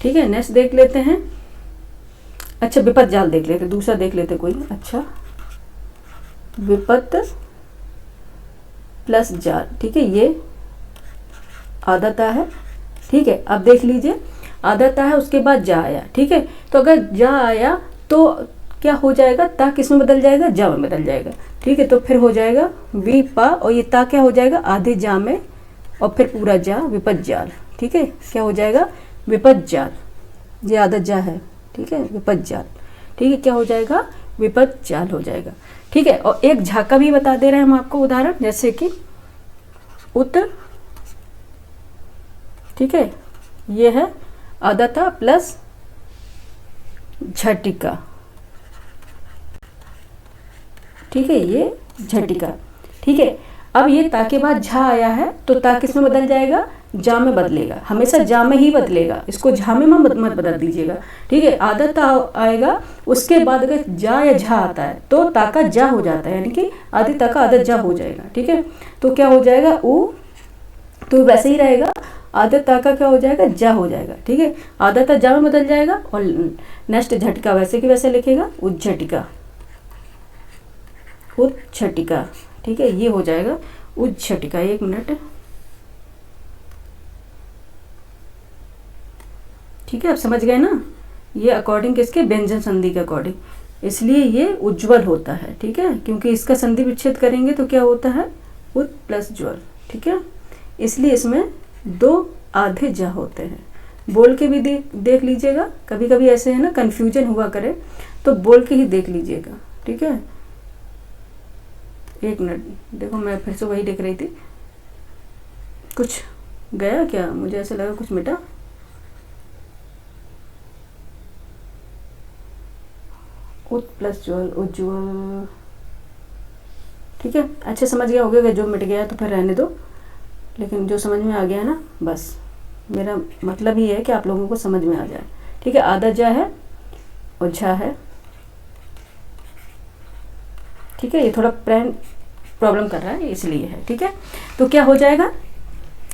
ठीक है, नेक्स्ट देख लेते हैं। अच्छा, विपद जाल देख लेते, दूसरा देख लेते कोई। अच्छा, विपत प्लस जाल, ठीक है, ये आधा है, ठीक है। अब देख लीजिए आधा है, उसके बाद जा आया, ठीक है। तो अगर जा आया तो क्या हो जाएगा, ता किस में बदल जाएगा, जा में बदल जाएगा, ठीक है। तो फिर हो जाएगा विपा, और ये ता क्या हो जाएगा, आधे जा में, और फिर पूरा जा, विपत जाल, ठीक है। क्या हो जाएगा, विपत जाल, ये आधा जा है, ठीक है, विपत जाल, ठीक है। क्या हो जाएगा, विपत जाल हो जाएगा, ठीक है। और एक झाका भी बता दे रहे हैं हम आपको उदाहरण, जैसे कि उत, ठीक है, ये है आदता प्लस झटिका, ठीक है, ये झटिका, ठीक है। अब ये ता के बाद झा आया है, तो ता किस में बदल जाएगा, जा में बदलेगा, हमेशा जा में ही बदलेगा, इसको झा में मत बदल दीजिएगा, ठीक है। आदत आएगा, उसके बाद अगर जा या झा आता है तो ता का जा हो जाता है, यानी कि आदि ता का आदत जा हो जाएगा, ठीक है। तो क्या हो जाएगा, उ, तो वैसे ही रहेगा, आदत ता का क्या हो जाएगा, जा हो जाएगा, ठीक है। आदत ता जा में बदल जाएगा, और नेक्स्ट झटका वैसे कि वैसे लिखेगा, उज्झटिका, उज्झटिका, ठीक है, ये हो जाएगा उज्झटिका। एक मिनट, ठीक है, आप समझ गए ना, ये अकॉर्डिंग किसके, व्यंजन संधि के अकॉर्डिंग, इसलिए ये उज्ज्वल होता है, ठीक है, क्योंकि इसका संधि विच्छेद करेंगे तो क्या होता है, उत प्लस ज्वल, ठीक है। इसलिए इसमें दो आधे जा होते हैं। बोल के भी देख लीजिएगा, कभी कभी ऐसे है ना कंफ्यूजन हुआ करे, तो बोल के ही देख लीजिएगा, ठीक है। एक मिनट, देखो मैं फिर से वही देख रही थी, कुछ गया क्या, मुझे ऐसा लगा कुछ मिटा, उत प्लस ज्वल, उज्ज्वल, ठीक है। अच्छे समझ गया होगा, जो मिट गया तो फिर रहने दो, लेकिन जो समझ में आ गया ना, बस मेरा मतलब ही है कि आप लोगों को समझ में आ जाए, ठीक है। आधा जा है और झा है, ठीक है, ये थोड़ा प्रॉब्लम कर रहा है इसलिए है, ठीक है। तो क्या हो जाएगा,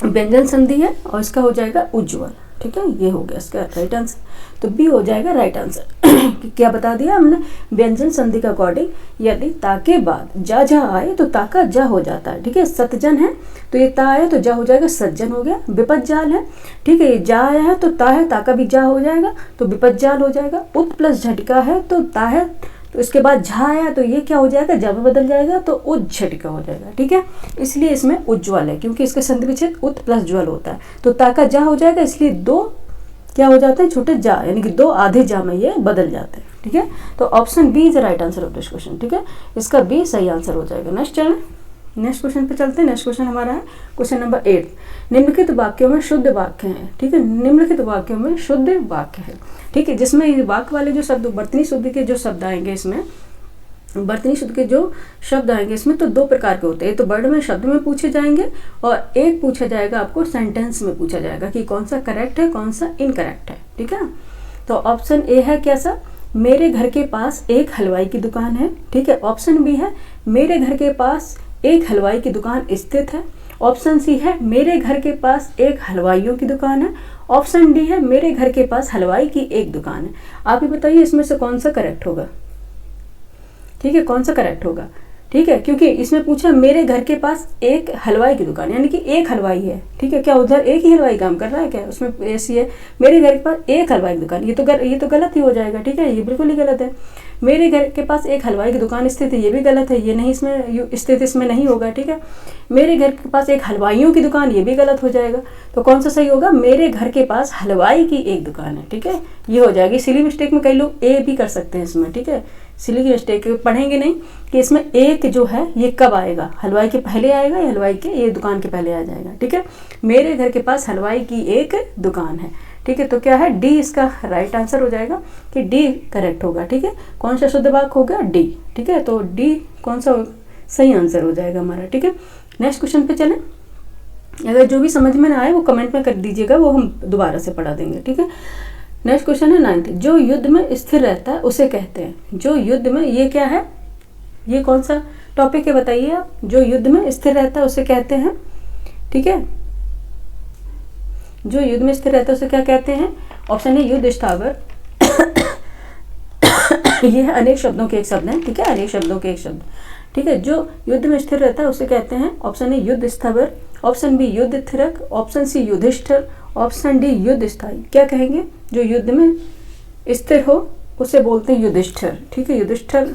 व्यंजन संधि है और इसका हो जाएगा उज्ज्वल, ठीक है, ये हो गया इसका राइट आंसर, तो बी हो जाएगा राइट आंसर। क्या बता दिया हमने, व्यंजन संधि का अकॉर्डिंग यदि ता के बाद जा झा आए तो ता का जा हो जाता है, ठीक है। सतजन है तो ये ता आया तो जा हो जाएगा, सज्जन हो गया। विपत जाल है, ठीक है, ये जा आया है तो ता है, ता का भी जा हो जाएगा तो विपत जाल हो जाएगा। उत प्लस झटका है तो ता है, तो इसके बाद झा आया तो ये क्या हो जाएगा, जा में बदल जाएगा तो उज्झटिका हो जाएगा, ठीक है। इसलिए इसमें उज्ज्वल है, क्योंकि इसका संधि विच्छेद उत प्लस ज्वल होता है, तो ता का जा हो जाएगा, इसलिए दो क्या हो जाता है, छोटे जा, यानी कि दो आधे जा में ये बदल जाते हैं, ठीक है। तो option B is the right answer of this question, ठीक है, इसका बी सही आंसर हो जाएगा। नेक्स्ट चलें, नेक्स्ट क्वेश्चन पे चलते हैं। नेक्स्ट क्वेश्चन हमारा है क्वेश्चन नंबर 8। निम्नलिखित वाक्यों में शुद्ध वाक्य है, ठीक है, निम्नलिखित वाक्यों में शुद्ध वाक्य है, ठीक है, जिसमें वाक्य वाले जो शब्द, वर्तनी शुद्ध के जो शब्द आएंगे इसमें, वर्तनी शुद्ध के जो शब्द आएंगे इसमें तो दो प्रकार के होते हैं, तो वर्ड में शब्द में पूछे जाएंगे और एक पूछा जाएगा आपको सेंटेंस में पूछा जाएगा कि कौन सा करेक्ट है कौन सा इनकरेक्ट है, ठीक है। तो ऑप्शन ए है कैसा, मेरे घर के पास एक हलवाई की दुकान है, ठीक है। ऑप्शन बी है मेरे घर के पास एक हलवाई की दुकान स्थित है। ऑप्शन सी है मेरे घर के पास एक हलवाइयों की दुकान है। ऑप्शन डी है मेरे घर के पास हलवाई की एक दुकान है। आप ही बताइए इसमें से कौन सा करेक्ट होगा, ठीक है, कौन सा करेक्ट होगा, ठीक है, क्योंकि इसमें पूछा मेरे घर के पास एक हलवाई की दुकान, यानी कि एक हलवाई है, ठीक है। क्या उधर एक ही हलवाई काम कर रहा है क्या, उसमें ऐसी है मेरे घर के पास एक हलवाई की दुकान, ये तो गलत ही हो जाएगा, ठीक है, ये बिल्कुल ही गलत है। मेरे घर के पास एक हलवाई की दुकान स्थित है, ये भी गलत है, ये नहीं, इसमें स्थित इसमें नहीं होगा, ठीक है। मेरे घर के पास एक हलवाइयों की दुकान, ये भी गलत हो जाएगा। तो कौन सा सही होगा, मेरे घर के पास हलवाई की एक दुकान है, ठीक है, ये हो जाएगी। सिली मिस्टेक में कई लोग ए भी कर सकते हैं इसमें, ठीक है, सिली की मिस्टेक पढ़ेंगे नहीं कि इसमें एक जो है ये कब आएगा, हलवाई के पहले आएगा या हलवाई के ये दुकान के पहले आ जाएगा, ठीक है। मेरे घर के पास हलवाई की एक दुकान है, ठीक है। तो क्या है, डी इसका राइट आंसर हो जाएगा कि डी करेक्ट होगा, ठीक है। कौन सा शुद्ध वाक्य होगा, डी, ठीक है। तो डी कौन सा सही आंसर हो जाएगा हमारा, ठीक है। नेक्स्ट क्वेश्चन पे चलें। अगर जो भी समझ में ना आए वो कमेंट में कर दीजिएगा, वो हम दोबारा से पढ़ा देंगे, ठीक है। नेक्स्ट क्वेश्चन है 9th। जो युद्ध में स्थिर रहता है उसे कहते हैं, जो युद्ध में, ये क्या है, ये कौन सा टॉपिक है बताइए आप, जो युद्ध में स्थिर रहता है उसे कहते हैं, ठीक है। जो युद्ध में स्थिर रहता है उसे क्या कहते हैं, ऑप्शन है युद्ध स्थावर। ये है अनेक शब्दों के एक शब्द है, ठीक है, अनेक शब्दों के एक शब्द, ठीक है। जो युद्ध में स्थिर रहता है उसे कहते हैं, ऑप्शन ए युद्ध स्थावर, ऑप्शन बी युद्ध थिरक, option C Yudhishthir, option D युद्ध स्थायी। क्या कहेंगे? जो युद्ध में स्थिर हो उसे बोलते हैं युधिष्ठिर, ठीक है, युधिष्ठिर,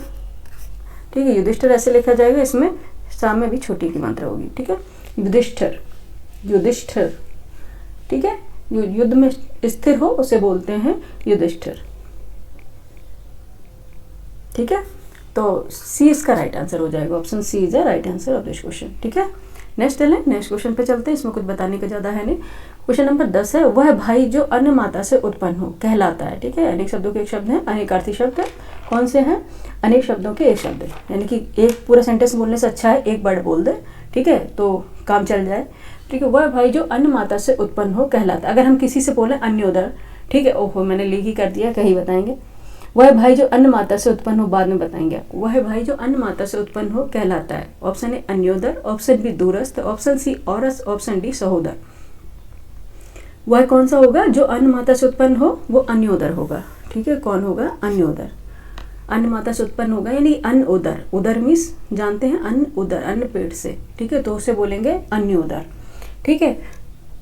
ठीक है, युधिष्ठिर ऐसे लिखा जाएगा, इसमें सामने भी छोटी की मात्रा होगी, ठीक है, युधिष्ठिर, युधिष्ठिर, ठीक है। युद्ध में स्थिर हो उसे बोलते हैं युधिष्ठिर, ठीक है। तो सी इसका राइट आंसर हो जाएगा, option C is the right answer of this question, ठीक है। नेक्स्ट चलें, नेक्स्ट क्वेश्चन पे चलते हैं, इसमें कुछ बताने का ज़्यादा है नहीं। क्वेश्चन नंबर 10 है, वह भाई जो अन्य माता से उत्पन्न हो कहलाता है, ठीक है। अनेक शब्दों के एक शब्द है, अनेकार्थी शब्द है, कौन से हैं? अनेक शब्दों के एक शब्द है, यानी कि एक पूरा सेंटेंस बोलने से अच्छा है एक वर्ड बोल दे, ठीक है, तो काम चल जाए, ठीक है। वह भाई जो अन्य माता से उत्पन्न हो कहलाता है। अगर हम किसी से बोले अन्योदर, ठीक है, ओहो मैंने लीक ही कर दिया, कहीं बताएंगे। वह भाई जो अन्य माता से उत्पन्न हो, बाद में बताएंगे आपको। वह भाई जो अन्य माता से उत्पन्न हो कहलाता है, ऑप्शन ए अन्योदर, ऑप्शन बी दूरस्थ, ऑप्शन सी औरस, ऑप्शन डी सहोदर। वह कौन सा होगा? जो अन्य माता से उत्पन्न हो वो अन्योदर होगा, ठीक है। कौन होगा? अन्योदर, अन्य माता से उत्पन्न होगा, यानी अन्न उदर, उदर मीन्स जानते हैं अन्न उदर, अन्न पेट से, ठीक है, तो उसे बोलेंगे अन्योदर, ठीक है।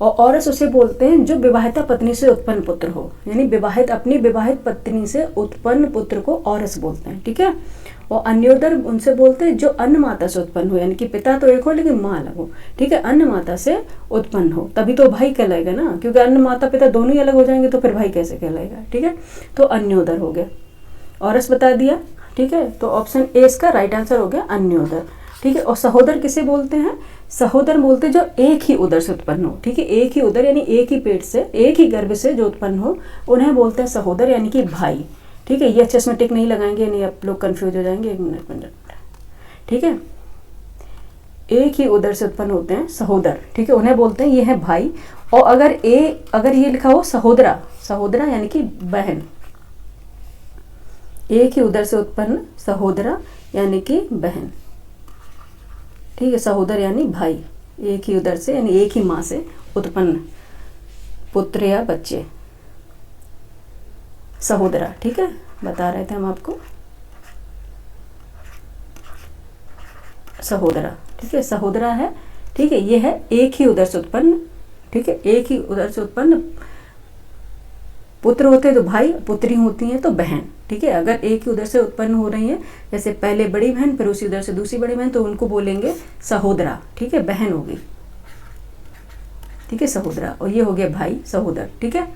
और औरस उसे बोलते हैं जो विवाहिता पत्नी से उत्पन्न पुत्र हो, यानी विवाहित, अपनी विवाहित पत्नी से उत्पन्न पुत्र को औरस बोलते हैं, ठीक है। और अन्योदर उनसे बोलते हैं जो अन्न माता से उत्पन्न हो, यानी कि पिता तो एक हो लेकिन माँ अलग हो, ठीक है, अन्न माता से उत्पन्न हो, तभी तो भाई कहलाएगा ना, क्योंकि अन्न माता पिता दोनों ही अलग हो जाएंगे तो फिर भाई कैसे कहलाएगा, ठीक है। तो अन्योदर हो गया, औरस बता दिया, ठीक है। तो ऑप्शन ए इसका राइट आंसर हो गया अन्योदर, ठीक है। और सहोदर किसे बोलते हैं? सहोदर बोलते हैं जो एक ही उदर से उत्पन्न हो, ठीक है, एक ही उदर यानी एक ही पेट से, एक ही गर्भ से जो उत्पन्न हो उन्हें बोलते हैं सहोदर, यानी कि भाई, ठीक है। ये अच्छे इसमें टिक नहीं लगाएंगे, नहीं आप लोग कंफ्यूज हो जाएंगे, एक मिनट, ठीक है। एक ही उदर से उत्पन्न होते हैं सहोदर, ठीक है, उन्हें बोलते हैं ये है भाई। और अगर ये लिखा हो सहोदरा, सहोदरा यानी कि बहन, एक ही उदर से उत्पन्न सहोदरा यानी कि बहन, ठीक है, सहोदर यानी भाई, एक ही उदर से यानी एक ही माँ से उत्पन्न पुत्र या बच्चे, सहोदरा, ठीक है, बता रहे थे हम आपको, सहोदरा, ठीक है, सहोदरा है, ठीक है। ये है एक ही उदर से उत्पन्न, ठीक है, एक ही उदर से उत्पन्न पुत्र होते हैं तो भाई, पुत्री होती हैं तो बहन, ठीक है। अगर एक ही उदर से उत्पन्न हो रही है, जैसे पहले बड़ी बहन फिर उसी उदर से दूसरी बड़ी बहन, तो उनको बोलेंगे सहोदरा, ठीक है, बहन होगी, ठीक है, सहोदरा। और ये हो गया भाई, सहोदर, ठीक है।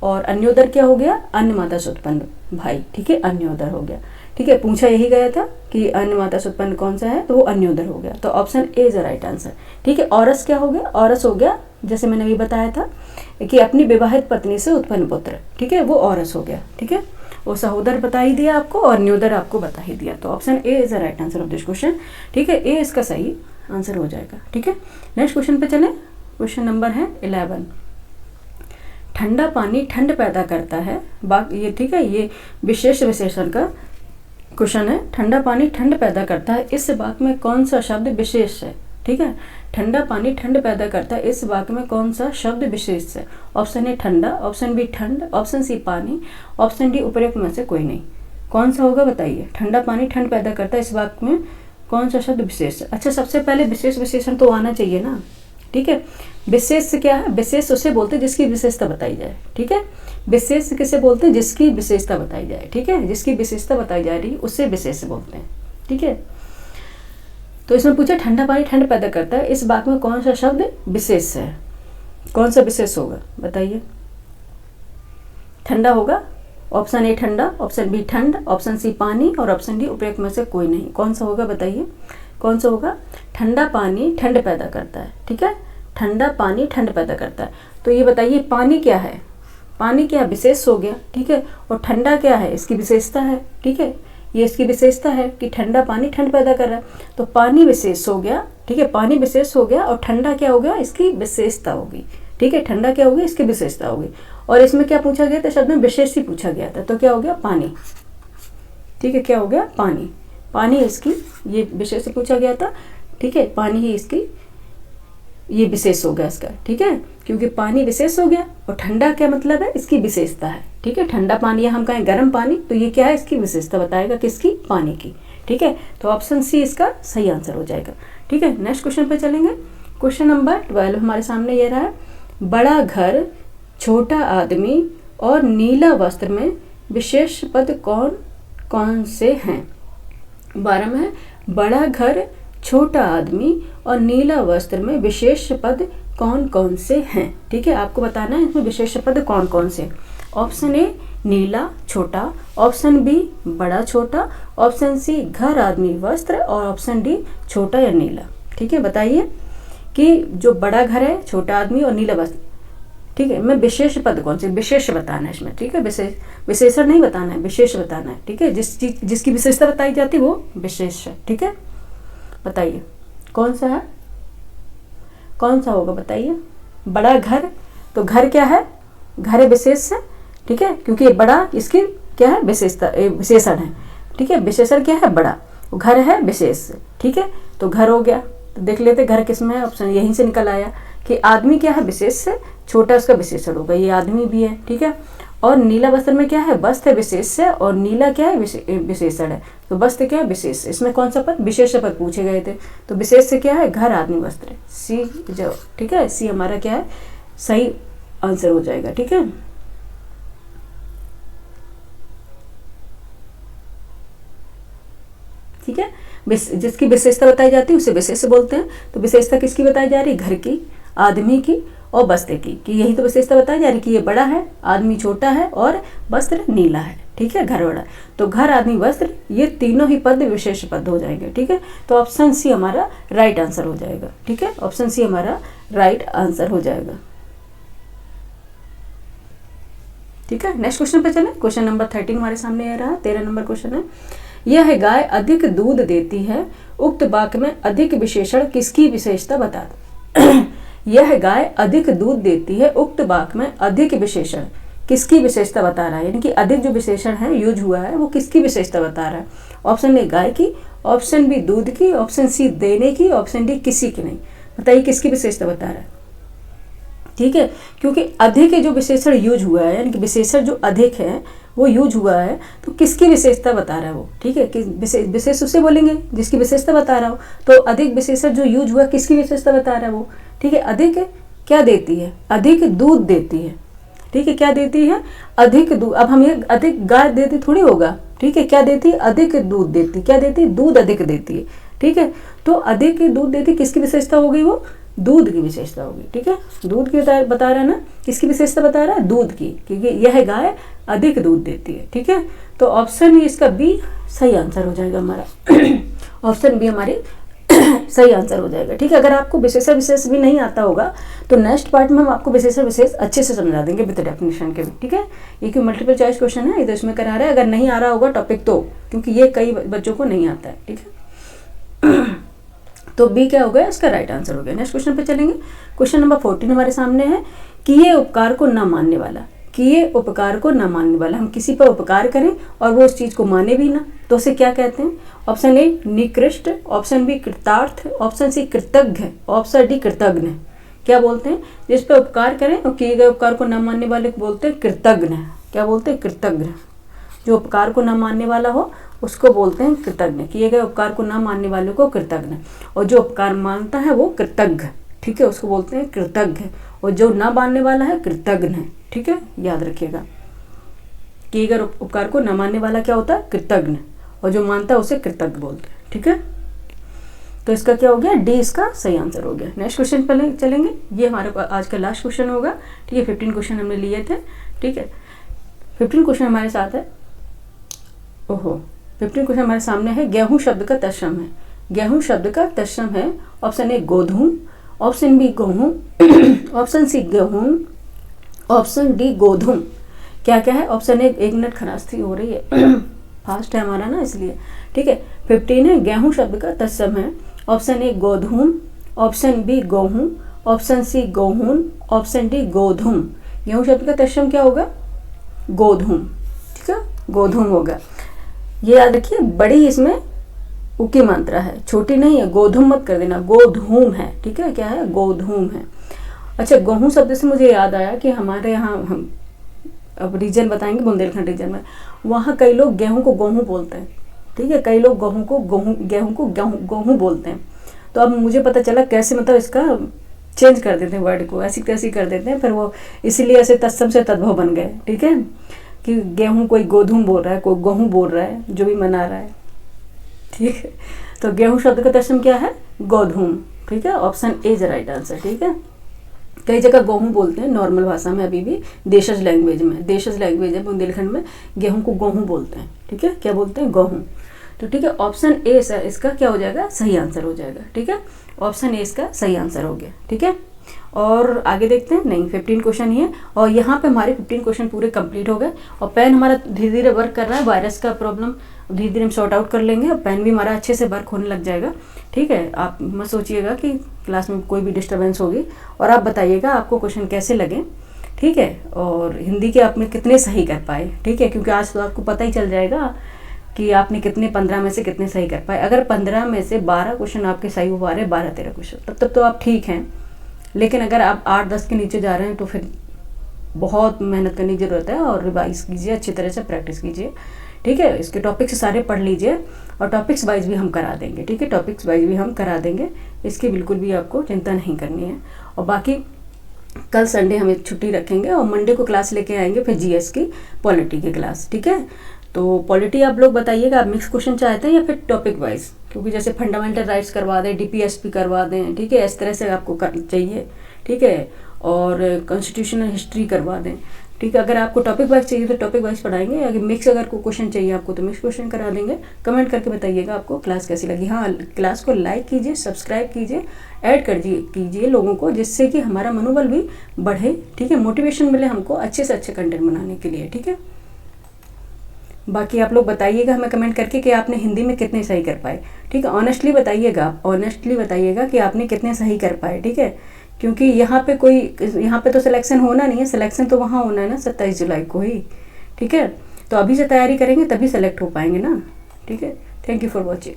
और अन्योदर क्या हो गया? अन्य माता से उत्पन्न भाई, ठीक है, अन्योदर हो गया, ठीक है। पूछा यही गया था कि अन्य माता से उत्पन्न कौन सा है, तो वो अन्योदर हो गया, तो option A is the right answer, ठीक है। औरस क्या हो गया? औरस हो गया, जैसे मैंने अभी बताया था कि अपनी विवाहित पत्नी से उत्पन्न पुत्र, ठीक है, वो औरस हो गया, ठीक है। वो सहोदर बता ही दिया आपको और अन्योदर आपको बता ही दिया, तो option A is the right answer of this question, ठीक है, ए इसका सही आंसर हो जाएगा, ठीक है। नेक्स्ट क्वेश्चन पे चलें, क्वेश्चन नंबर है 11। ठंडा पानी ठंड पैदा करता है, ये ठीक है, ये विशेष विशेषण का क्वेश्चन है। ठंडा पानी ठंड पैदा करता है, इस वाक्य में कौन सा शब्द विशेष है, ठीक है। ठंडा पानी ठंड पैदा करता है, इस वाक्य में कौन सा शब्द विशेष है? ऑप्शन ए ठंडा, ऑप्शन बी ठंड, ऑप्शन सी पानी, ऑप्शन डी उपरोक्त में से कोई नहीं। कौन सा होगा बताइए? ठंडा पानी ठंड पैदा करता है, इस वाक्य में कौन सा शब्द विशेष है? अच्छा, सबसे पहले विशेष विशेषण तो आना चाहिए ना, ठीक है। विशेष क्या है? विशेष उसे बोलते हैं जिसकी विशेषता बताई जाए, ठीक है। विशेष किसे बोलते हैं? जिसकी विशेषता बताई जाए, ठीक है, जिसकी विशेषता बताई जा रही है उससे विशेष बोलते हैं, ठीक है। तो इसमें पूछा ठंडा पानी ठंड पैदा करता है, इस वाक्य में कौन सा शब्द विशेष है? कौन सा विशेष होगा बताइए? ठंडा होगा, ऑप्शन ए ठंडा, ऑप्शन बी ठंड, ऑप्शन सी पानी और ऑप्शन डी उपरोक्त में से कोई नहीं। कौन सा होगा बताइए? कौन सा होगा? ठंडा पानी ठंड पैदा करता है, ठीक है, ठंडा पानी ठंड पैदा करता है। तो ये बताइए पानी क्या है? पानी क्या विशेष हो गया, ठीक है, और ठंडा क्या है? इसकी विशेषता है, ठीक है, ये इसकी विशेषता है कि ठंडा पानी ठंड पैदा कर रहा है, तो पानी विशेष हो गया, ठीक है, पानी विशेष हो गया और ठंडा क्या हो गया? इसकी विशेषता होगी, ठीक है, ठंडा क्या होगी? इसकी विशेषता होगी। और इसमें क्या पूछा गया था? शब्द में विशेष ही पूछा गया था, तो क्या हो गया? पानी, ठीक है, क्या हो गया? पानी, पानी इसकी ये विशेष पूछा गया था, ठीक है, पानी ही इसकी ये विशेष हो गया इसका, ठीक है, क्योंकि पानी विशेष हो गया और ठंडा क्या मतलब है? इसकी विशेषता है, ठीक है, ठंडा पानी या हम कहें गर्म पानी, तो ये क्या है? इसकी विशेषता बताएगा, किसकी? पानी की, ठीक है, तो ऑप्शन सी इसका सही आंसर हो जाएगा। ठीक है, नेक्स्ट क्वेश्चन पे चलेंगे। क्वेश्चन नंबर 12 हमारे सामने ये रहा, बड़ा घर, छोटा आदमी और नीला वस्त्र में विशेष पद कौन कौन से हैं। 12 में है, बड़ा घर, छोटा आदमी और नीला वस्त्र में विशेष पद कौन कौन से हैं। ठीक है, आपको बताना है इसमें विशेष पद कौन कौन से। ऑप्शन ए नीला छोटा, ऑप्शन बी बड़ा छोटा, ऑप्शन सी घर आदमी वस्त्र और ऑप्शन डी छोटा या नीला। ठीक है, बताइए कि जो बड़ा घर है, छोटा आदमी और नीला वस्त्र, ठीक है, मैं विशेष पद कौन से, विशेष बताना है इसमें। ठीक है, विशेषण नहीं बताना है, विशेष बताना है। ठीक है, जिसकी विशेषता बताई जाती है वो विशेष है। ठीक है, बताइए कौन सा है, कौन सा होगा बताइए। बड़ा घर, तो घर क्या है, घर है विशेष है। ठीक है, क्योंकि बड़ा इसकी क्या है विशेषता, विशेषण है। ठीक है, विशेषण क्या है बड़ा, घर है विशेष। ठीक है, तो घर हो गया, तो देख लेते घर किसमें है, ऑप्शन यहीं से निकल आया कि आदमी क्या है विशेष से, छोटा उसका विशेषण होगा, ये आदमी भी है। ठीक है, और नीला वस्त्र में क्या है, वस्त्र है विशेष से और नीला क्या है विशेषण है, तो वस्त्र क्या है विशेष। इसमें कौन सा पद, विशेष पद पूछे गए थे, तो विशेष से क्या है घर आदमी वस्त्र, सी जो। ठीक है, सी हमारा क्या है सही आंसर हो जाएगा। ठीक है, ठीक है, जिसकी विशेषता बताई जाती है उसे विशेष बोलते हैं। तो विशेषता किसकी बताई जा रही है, घर की, आदमी की और वस्त्र की, कि यही तो विशेषता बताई जा रही है कि ये बड़ा है, आदमी छोटा है और वस्त्र नीला है। ठीक है, घर बड़ा, तो घर आदमी वस्त्र ये तीनों ही पद विशेष पद हो जाएंगे। ठीक है, तो ऑप्शन सी हमारा राइट आंसर हो जाएगा। ठीक है, ऑप्शन सी हमारा राइट आंसर हो जाएगा। ठीक है, नेक्स्ट क्वेश्चन पे चले। क्वेश्चन नंबर 13 हमारे सामने आ रहा, 13 नंबर क्वेश्चन है, यह गाय अधिक दूध देती है, उक्त वाक्य में अधिक विशेषण किसकी विशेषता बता दो। यह गाय अधिक दूध देती है, उक्त वाक्य में अधिक विशेषण किसकी विशेषता बता रहा है, यानी कि अधिक जो विशेषण है यूज हुआ है वो किसकी विशेषता बता रहा है। ऑप्शन ए गाय की, ऑप्शन बी दूध की, ऑप्शन सी देने की, ऑप्शन डी किसी की नहीं। बताइए किसकी विशेषता बता रहा है। ठीक है, क्योंकि अधिक जो विशेषण यूज हुआ है, यानी कि विशेषण जो अधिक है वो यूज हुआ है, तो किसकी विशेषता बता रहा है वो। ठीक है, कि विशेष उसे बोलेंगे जिसकी विशेषता बता रहा हो, तो अधिक विशेषण जो यूज हुआ किसकी विशेषता बता रहा है वो। ठीक है, अधिक क्या देती है, अधिक दूध देती है। ठीक है, क्या देती है, अधिक दूध। अब हम ये अधिक गाय देती थोड़ी होगा। ठीक है, क्या देती है, अधिक दूध देती, क्या देती है, दूध अधिक देती है। ठीक है, तो अधिक दूध देती किसकी विशेषता हो गई, वो दूध की विशेषता होगी। ठीक है, दूध की बता रहा है ना, किसकी विशेषता बता रहा है, दूध की, क्योंकि यह गाय अधिक दूध देती है। ठीक है, तो ऑप्शन इसका बी सही आंसर हो जाएगा हमारा। ऑप्शन बी हमारी सही आंसर हो जाएगा। ठीक है, अगर आपको विशेष भी नहीं आता होगा तो नेक्स्ट पार्ट में हम आपको विशेष अच्छे से समझा देंगे विद डेफिनेशन के भी। ठीक है, ये क्यों मल्टीपल चॉइस क्वेश्चन है, ये तो इसमें करा रहा है, अगर नहीं आ रहा होगा टॉपिक तो, क्योंकि ये कई बच्चों को नहीं आता है। ठीक है, तो बी क्या हो गया, इसका राइट आंसर हो गया। नेक्स्ट क्वेश्चन पे चलेंगे। क्वेश्चन नंबर 14 हमारे सामने है, किए उपकार को न मानने वाला, किए उपकार को न मानने वाला, हम किसी पर उपकार करें और वो उस चीज को माने भी ना, तो उसे क्या कहते हैं। ऑप्शन ए निकृष्ट, ऑप्शन बी कृतार्थ, ऑप्शन सी कृतज्ञ, ऑप्शन डी कृतज्ञ। क्या बोलते हैं, जिस पर उपकार करें और किए गए उपकार को न मानने वाले को बोलते हैं कृतज्ञ। क्या बोलते हैं, कृतज्ञ। जो उपकार को न मानने वाला हो उसको बोलते हैं कृतज्ञ, किए गए उपकार को न मानने वाले को कृतज्ञ, और जो उपकार मानता है वो कृतज्ञ। ठीक है, उसको बोलते हैं कृतज्ञ, और जो न मानने वाला है कृतज्ञ है। ठीक है, याद रखिएगा, किए गए उपकार को न मानने वाला क्या होता है, कृतज्ञ, और जो मानता है उसे कृतज्ञ बोलते हैं। ठीक है, तो इसका क्या हो गया, डी इसका सही आंसर हो गया। नेक्स्ट क्वेश्चन पर चलेंगे, ये हमारे आज का लास्ट क्वेश्चन होगा। ठीक है, 15 क्वेश्चन हमने लिए थे। ठीक है, 15 क्वेश्चन हमारे साथ है। 15 क्वेश्चन हमारे सामने है, गेहूं शब्द का तत्सम है। गेहूं शब्द का तत्सम है, ऑप्शन ए गोधूम, ऑप्शन बी गेहूं, ऑप्शन सी गेहूं, ऑप्शन डी गोधूम। क्या क्या है, ऑप्शन ए, 1 मिनट खरास्ती हो रही है फास्ट है हमारा ना इसलिए। ठीक है, 15 है, गेहूं शब्द का तत्सम है, ऑप्शन ए गोधूम, ऑप्शन बी गेहूं, ऑप्शन सी गेहूं, ऑप्शन डी गोधूम। गेहूं शब्द का तत्सम क्या होगा, गोधूम। ठीक है, गोधूम होगा। ये याद रखिए, बड़ी इसमें उ की मात्रा है, छोटी नहीं है, गोधूम मत कर देना, गोधूम है। ठीक है, क्या है, गोधूम है। अच्छा, गेहूं शब्द से मुझे याद आया कि हमारे यहाँ, हम अब रीजन बताएंगे बुंदेलखंड रीजन में, वहाँ कई लोग गेहूं को गेहूं बोलते हैं। ठीक है। कई लोग गेहूँ को गेहूँ बोलते हैं। तो अब मुझे पता चला कैसे मतलब इसका चेंज कर देते हैं, वर्ड को ऐसी तैसी कर देते हैं, फिर वो इसीलिए ऐसे तत्सम से तद्भव बन गए। ठीक है, कि गेहूँ कोई गोधूम बोल रहा है, कोई गेहूँ बोल रहा है, जो भी मना रहा है। ठीक है, तो गेहूँ शब्द का तत्सम क्या है? गोधूम। ठीक है, option A is right answer. ठीक है, कई जगह गेहूँ बोलते हैं नॉर्मल भाषा में, अभी भी देशज लैंग्वेज में, देशज लैंग्वेज है बुंदेलखंड में, गेहूँ को गेहूँ बोलते हैं। ठीक है, क्या बोलते हैं? गेहूँ। तो ठीक है, ऑप्शन ए इसका क्या हो जाएगा? सही आंसर हो जाएगा। ठीक है, ऑप्शन ए इसका सही आंसर हो गया। ठीक है, और आगे देखते हैं। नहीं, 15 क्वेश्चन ही है, और यहाँ पे हमारे 15 क्वेश्चन पूरे कंप्लीट हो गए। और पेन हमारा धीरे धीरे वर्क कर रहा है, वायरस का प्रॉब्लम धीरे धीरे हम सॉर्ट आउट कर लेंगे, और पेन भी हमारा अच्छे से वर्क होने लग जाएगा। ठीक है, आप मत सोचिएगा कि क्लास में कोई भी डिस्टर्बेंस होगी, और आप बताइएगा आपको क्वेश्चन कैसे लगे। ठीक है, और हिंदी के आपने कितने सही कर पाए। ठीक है, क्योंकि आज तो आपको पता ही चल जाएगा कि आपने कितने 15 में से कितने सही कर पाए। अगर 15 में से 12 क्वेश्चन आपके सही हो पा रहे, 12-13 क्वेश्चन, तब तो आप ठीक हैं। लेकिन अगर आप 8-10 के नीचे जा रहे हैं तो फिर बहुत मेहनत करने की ज़रूरत है, और रिवाइज कीजिए, अच्छी तरह से प्रैक्टिस कीजिए। ठीक है, इसके टॉपिक्स सारे पढ़ लीजिए, और टॉपिक्स वाइज भी हम करा देंगे। ठीक है, टॉपिक्स वाइज भी हम करा देंगे, इसकी बिल्कुल भी आपको चिंता नहीं करनी है। और बाकी कल संडे हम एक छुट्टी रखेंगे, और मंडे को क्लास लेके आएंगे फिर जीएस की पॉलिटी की क्लास। ठीक है, तो पॉलिटी आप लोग बताइएगा, आप मिक्स क्वेश्चन चाहते हैं या फिर टॉपिक वाइज, क्योंकि जैसे फंडामेंटल राइट्स करवा दें, डीपीएसपी करवा दें। ठीक है, इस तरह से आपको चाहिए। ठीक है, और कॉन्स्टिट्यूशनल हिस्ट्री करवा दें। ठीक है, अगर आपको टॉपिक वाइज चाहिए तो टॉपिक वाइज पढ़ाएंगे, अगर मिक्स अगर कोई क्वेश्चन चाहिए आपको तो मिक्स क्वेश्चन करा देंगे। कमेंट करके बताइएगा आपको क्लास कैसी लगी। हाँ, क्लास को लाइक कीजिए, सब्सक्राइब कीजिए, ऐड कर कीजिए लोगों को, जिससे कि हमारा मनोबल भी बढ़े। ठीक है, मोटिवेशन मिले हमको अच्छे से अच्छे कंटेंट बनाने के लिए। ठीक है, बाकी आप लोग बताइएगा हमें कमेंट करके कि आपने हिंदी में कितने सही कर पाए। ठीक है, ऑनेस्टली बताइएगा, ऑनेस्टली बताइएगा कि आपने कितने सही कर पाए। ठीक है, क्योंकि यहाँ पे तो सिलेक्शन होना नहीं है, सिलेक्शन तो वहाँ होना है ना 27 जुलाई को ही। ठीक है, तो अभी से तैयारी करेंगे तभी सेलेक्ट हो पाएंगे ना। ठीक है, थैंक यू फॉर वॉचिंग।